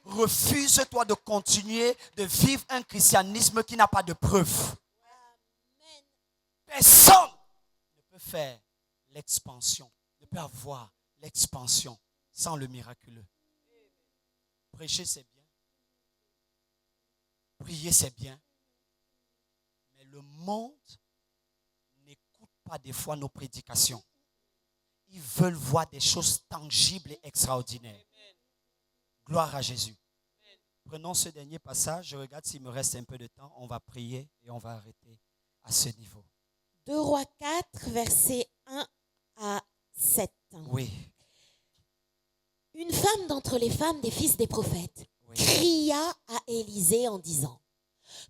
Amen. Refuse-toi de continuer de vivre un christianisme qui n'a pas de preuves. Amen. Personne ne peut faire l'expansion, ne peut avoir l'expansion sans le miraculeux. Prêcher, c'est bien. Prier, c'est bien. Mais le monde n'écoute pas des fois nos prédications. Ils veulent voir des choses tangibles et extraordinaires. Gloire à Jésus. Prenons ce dernier passage. Je regarde s'il me reste un peu de temps. On va prier et on va arrêter à ce niveau. 2 Rois 4, versets 1 à 7. Oui. Une femme d'entre les femmes des fils des prophètes cria à Élisée en disant: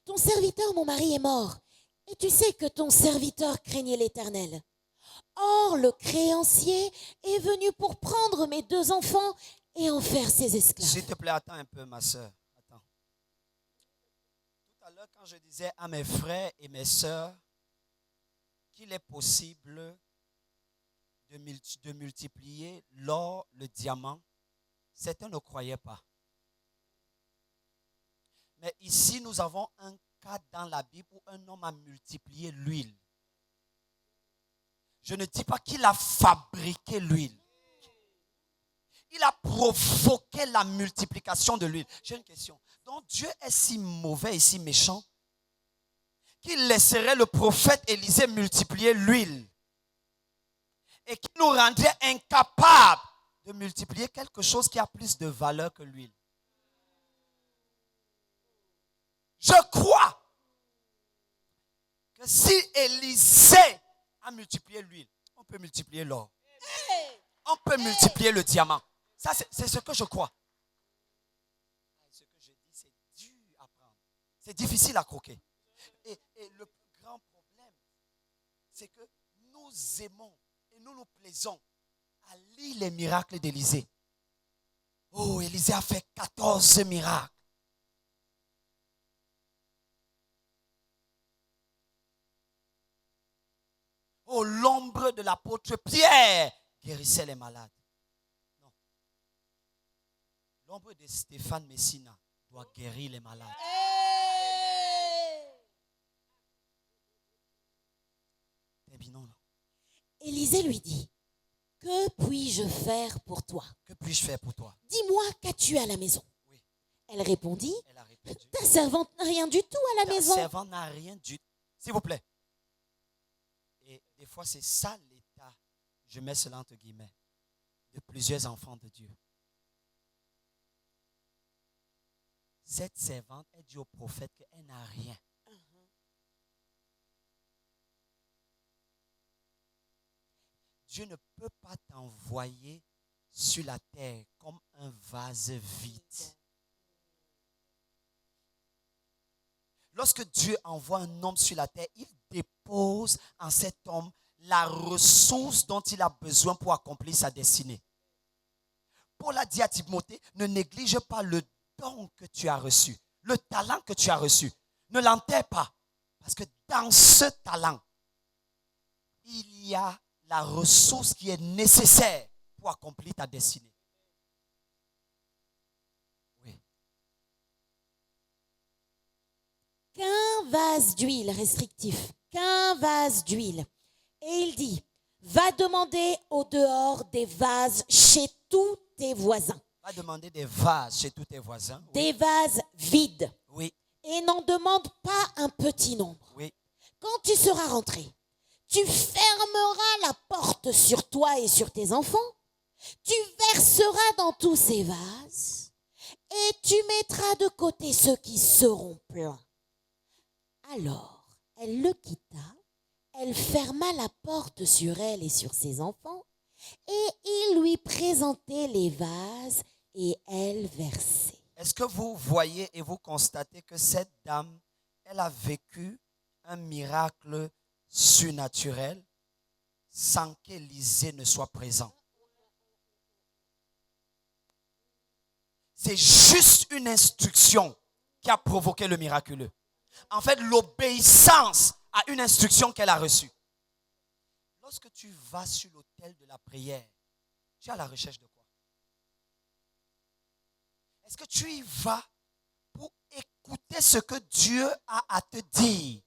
ton serviteur, mon mari, est mort, et tu sais que ton serviteur craignait l'Éternel. Or, le créancier est venu pour prendre mes 2 enfants et en faire ses esclaves. S'il te plaît, attends un peu, ma soeur. Attends. Tout à l'heure, quand je disais à mes frères et mes soeurs qu'il est possible de multiplier l'or, le diamant, certains ne croyaient pas. Mais ici, nous avons un cas dans la Bible où un homme a multiplié l'huile. Je ne dis pas qu'il a fabriqué l'huile. Il a provoqué la multiplication de l'huile. J'ai une question. Donc Dieu est si mauvais et si méchant qu'il laisserait le prophète Élisée multiplier l'huile et qu'il nous rendrait incapables de multiplier quelque chose qui a plus de valeur que l'huile. Je crois que si Élisée a multiplié l'huile, on peut multiplier l'or. On peut multiplier le diamant. Ça, c'est ce que je crois. Ce que je dis, c'est dur à prendre. C'est difficile à croquer. Et le plus grand problème, c'est que nous aimons et nous nous plaisons à lire les miracles d'Élisée. Oh, Élisée a fait 14 miracles. Oh, l'ombre de l'apôtre Pierre guérissait les malades. Non. L'ombre de Stéphane Messina doit guérir les malades. Terminons là. Élisée lui dit: que puis-je faire pour toi? Que puis-je faire pour toi? Dis-moi, qu'as-tu à la maison? Oui. Elle répondit: Elle a répondu: ta servante n'a rien du tout à la maison. Ta servante n'a rien du tout. S'il vous plaît. Et des fois, c'est ça l'état, je mets cela entre guillemets, de plusieurs enfants de Dieu. Cette servante, elle dit au prophète qu'elle n'a rien. Dieu ne peut pas t'envoyer sur la terre comme un vase vide. Lorsque Dieu envoie un homme sur la terre, il dépose en cet homme la ressource dont il a besoin pour accomplir sa destinée. Paul a dit à Timothée: ne néglige pas le don que tu as reçu, le talent que tu as reçu. Ne l'enterre pas, parce que dans ce talent, il y a la ressource qui est nécessaire pour accomplir ta destinée. Oui. Qu'un vase d'huile restrictif, qu'un vase d'huile. Et il dit, va demander au dehors des vases chez tous tes voisins. Va demander des vases chez tous tes voisins. Oui. Des vases vides. Oui. Et n'en demande pas un petit nombre. Oui. Quand tu seras rentré, tu fermeras la porte sur toi et sur tes enfants. Tu verseras dans tous ces vases et tu mettras de côté ceux qui seront pleins. Alors, elle le quitta, elle ferma la porte sur elle et sur ses enfants, et il lui présentait les vases et elle versait. Est-ce que vous voyez et vous constatez que cette dame, elle a vécu un miracle surnaturel sans qu'Élisée ne soit présent? C'est juste une instruction qui a provoqué le miraculeux. En fait, l'obéissance à une instruction qu'elle a reçue. Lorsque tu vas sur l'autel de la prière, tu es à la recherche de quoi? Est-ce que tu y vas pour écouter ce que Dieu a à te dire?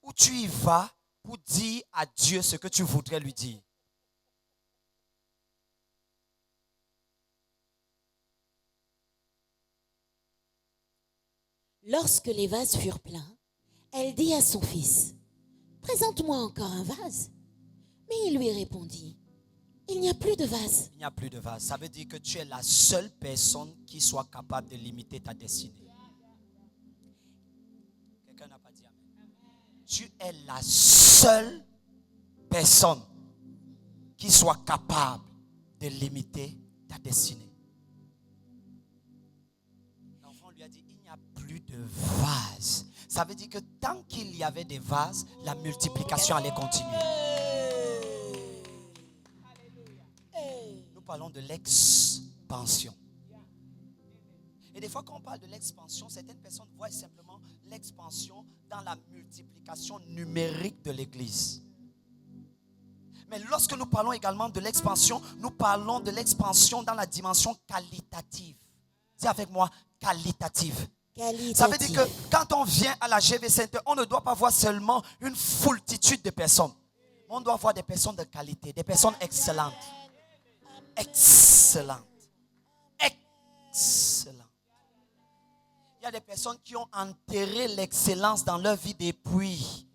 Ou tu y vas pour dire à Dieu ce que tu voudrais lui dire? Lorsque les vases furent pleins, elle dit à son fils, « Présente-moi encore un vase. » Mais il lui répondit, « Il n'y a plus de vase. » Il n'y a plus de vase. Ça veut dire que tu es la seule personne qui soit capable de limiter ta destinée. Quelqu'un n'a pas dit amen. Tu es la seule personne qui soit capable de limiter ta destinée. L'enfant lui a dit, il n'y a plus de vase. Ça veut dire que tant qu'il y avait des vases, la multiplication allait continuer. Nous parlons de l'expansion. Et des fois, quand on parle de l'expansion, certaines personnes voient simplement l'expansion dans la multiplication numérique de l'Église. Mais lorsque nous parlons également de l'expansion, nous parlons de l'expansion dans la dimension qualitative. Dis avec moi, qualitative. Ça veut dire que quand on vient à la GV Center, on ne doit pas voir seulement une foultitude de personnes. On doit voir des personnes de qualité, des personnes excellentes. Excellentes. Excellentes. Il y a des personnes qui ont enterré l'excellence dans leur vie depuis,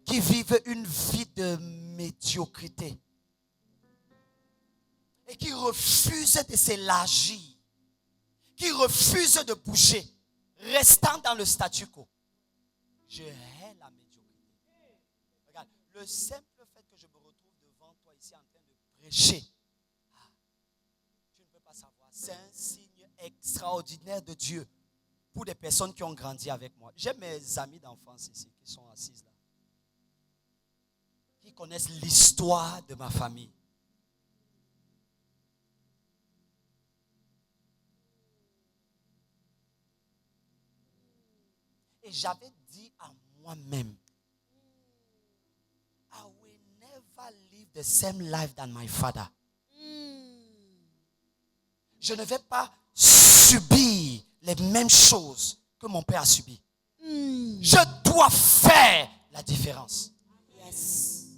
qui vivent une vie de médiocrité et qui refusent de s'élargir, qui refusent de bouger, restant dans le statu quo. Je hais la médiocrité. Regarde, le simple fait que je me retrouve devant toi ici en train de prêcher, tu ne peux pas savoir, c'est un signe extraordinaire de Dieu pour des personnes qui ont grandi avec moi. J'ai mes amis d'enfance ici qui sont assises là, qui connaissent l'histoire de ma famille. Et j'avais dit à moi-même, I will never live the same life than my father. Je ne vais pas subir les mêmes choses que mon père a subies. Je dois faire la différence. Yes.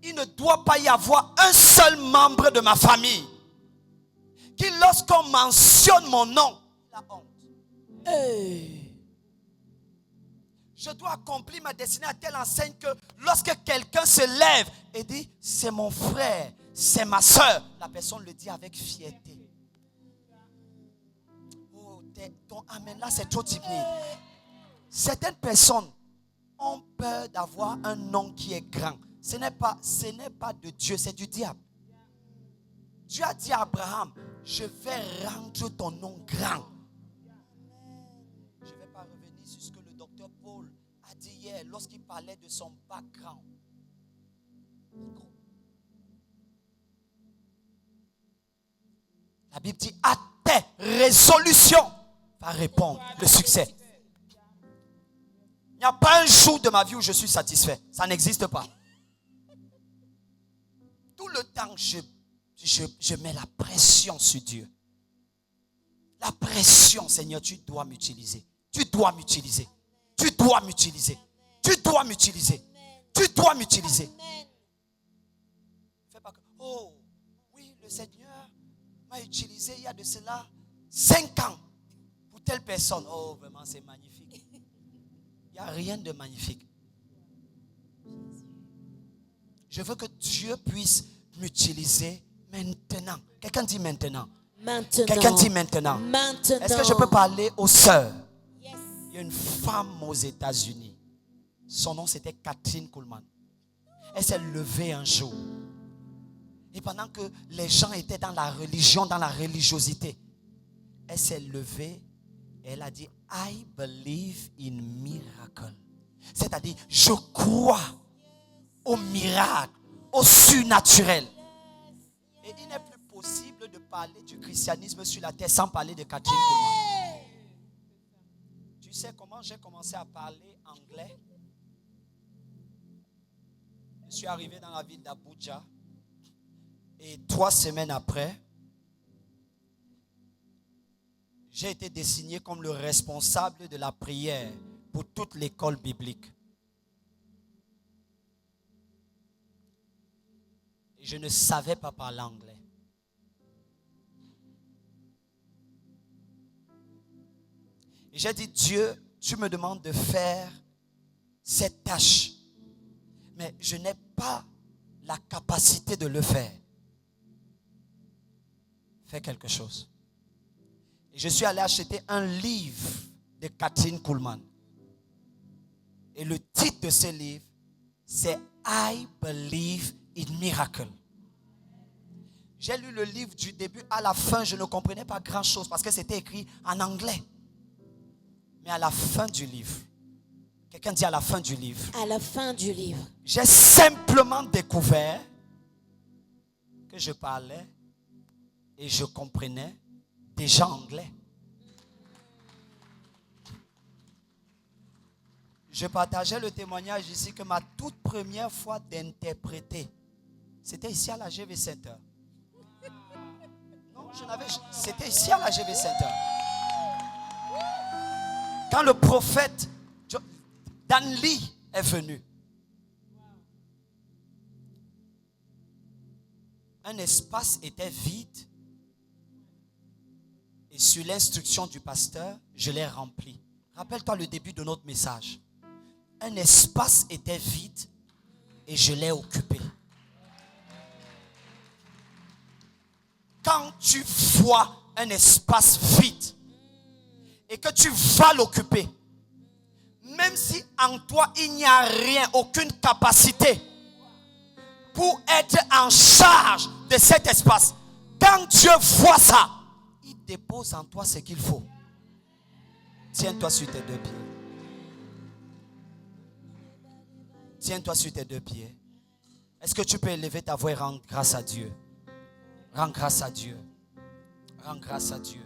Il ne doit pas y avoir un seul membre de ma famille qui, lorsqu'on mentionne mon nom, il a honte. Je dois accomplir ma destinée à telle enseigne que lorsque quelqu'un se lève et dit, c'est mon frère, c'est ma soeur, la personne le dit avec fierté. Oh, ton amen là, c'est trop timide. Certaines personnes ont peur d'avoir un nom qui est grand. Ce n'est pas de Dieu, c'est du diable. Dieu a dit à Abraham, je vais rendre ton nom grand. Je ne vais pas revenir sur ce que le docteur Paul a dit hier lorsqu'il parlait de son background. La Bible dit, à tes résolutions va répondre le succès. Il n'y a pas un jour de ma vie où je suis satisfait. Ça n'existe pas. le temps, je mets la pression sur Dieu. La pression, Seigneur, tu dois m'utiliser. Tu dois m'utiliser. Tu dois m'utiliser. Tu dois m'utiliser. Tu dois m'utiliser. Fais pas que, oh, oui, le Seigneur m'a utilisé il y a de cela 5 ans pour telle personne. Oh, vraiment, c'est magnifique. Il n'y a rien de magnifique. Je veux que Dieu puisse m'utiliser maintenant. Quelqu'un dit maintenant. Maintenant. Quelqu'un dit maintenant. Maintenant. Est-ce que je peux parler aux sœurs? Yes. Il y a une femme aux États-Unis. Son nom c'était Kathryn Kuhlman. Elle s'est levée un jour. Et pendant que les gens étaient dans la religion, dans la religiosité, elle s'est levée et elle a dit I believe in miracle. C'est-à-dire, je crois au miracle, au surnaturel. Et il n'est plus possible de parler du christianisme sur la terre sans parler de Kathryn Kuhlman. Tu sais comment j'ai commencé à parler anglais? Je suis arrivé dans la ville d'Abuja et 3 semaines après, j'ai été désigné comme le responsable de la prière pour toute l'école biblique. Et je ne savais pas parler anglais. Et j'ai dit, Dieu, tu me demandes de faire cette tâche. Mais je n'ai pas la capacité de le faire. Fais quelque chose. Et je suis allé acheter un livre de Kathryn Kuhlman. Et le titre de ce livre, c'est I Believe in Miracle. J'ai lu le livre du début à la fin. Je ne comprenais pas grand-chose parce que c'était écrit en anglais. Mais à la fin du livre, quelqu'un dit à la fin du livre. À la fin du livre. J'ai simplement découvert que je parlais et je comprenais déjà anglais. Je partageais le témoignage ici que ma toute première fois d'interpréter, c'était ici à la GV Center. Non, c'était ici à la GV Center. Quand le prophète Dan Lee est venu, un espace était vide et sur l'instruction du pasteur, je l'ai rempli. Rappelle-toi le début de notre message. Un espace était vide et je l'ai occupé. Quand tu vois un espace vide et que tu vas l'occuper, même si en toi il n'y a rien, aucune capacité pour être en charge de cet espace, quand Dieu voit ça, il dépose en toi ce qu'il faut. Tiens-toi sur tes 2 pieds. Tiens-toi sur tes 2 pieds. Est-ce que tu peux élever ta voix et rendre grâce à Dieu? Rends grâce à Dieu. Rends grâce à Dieu.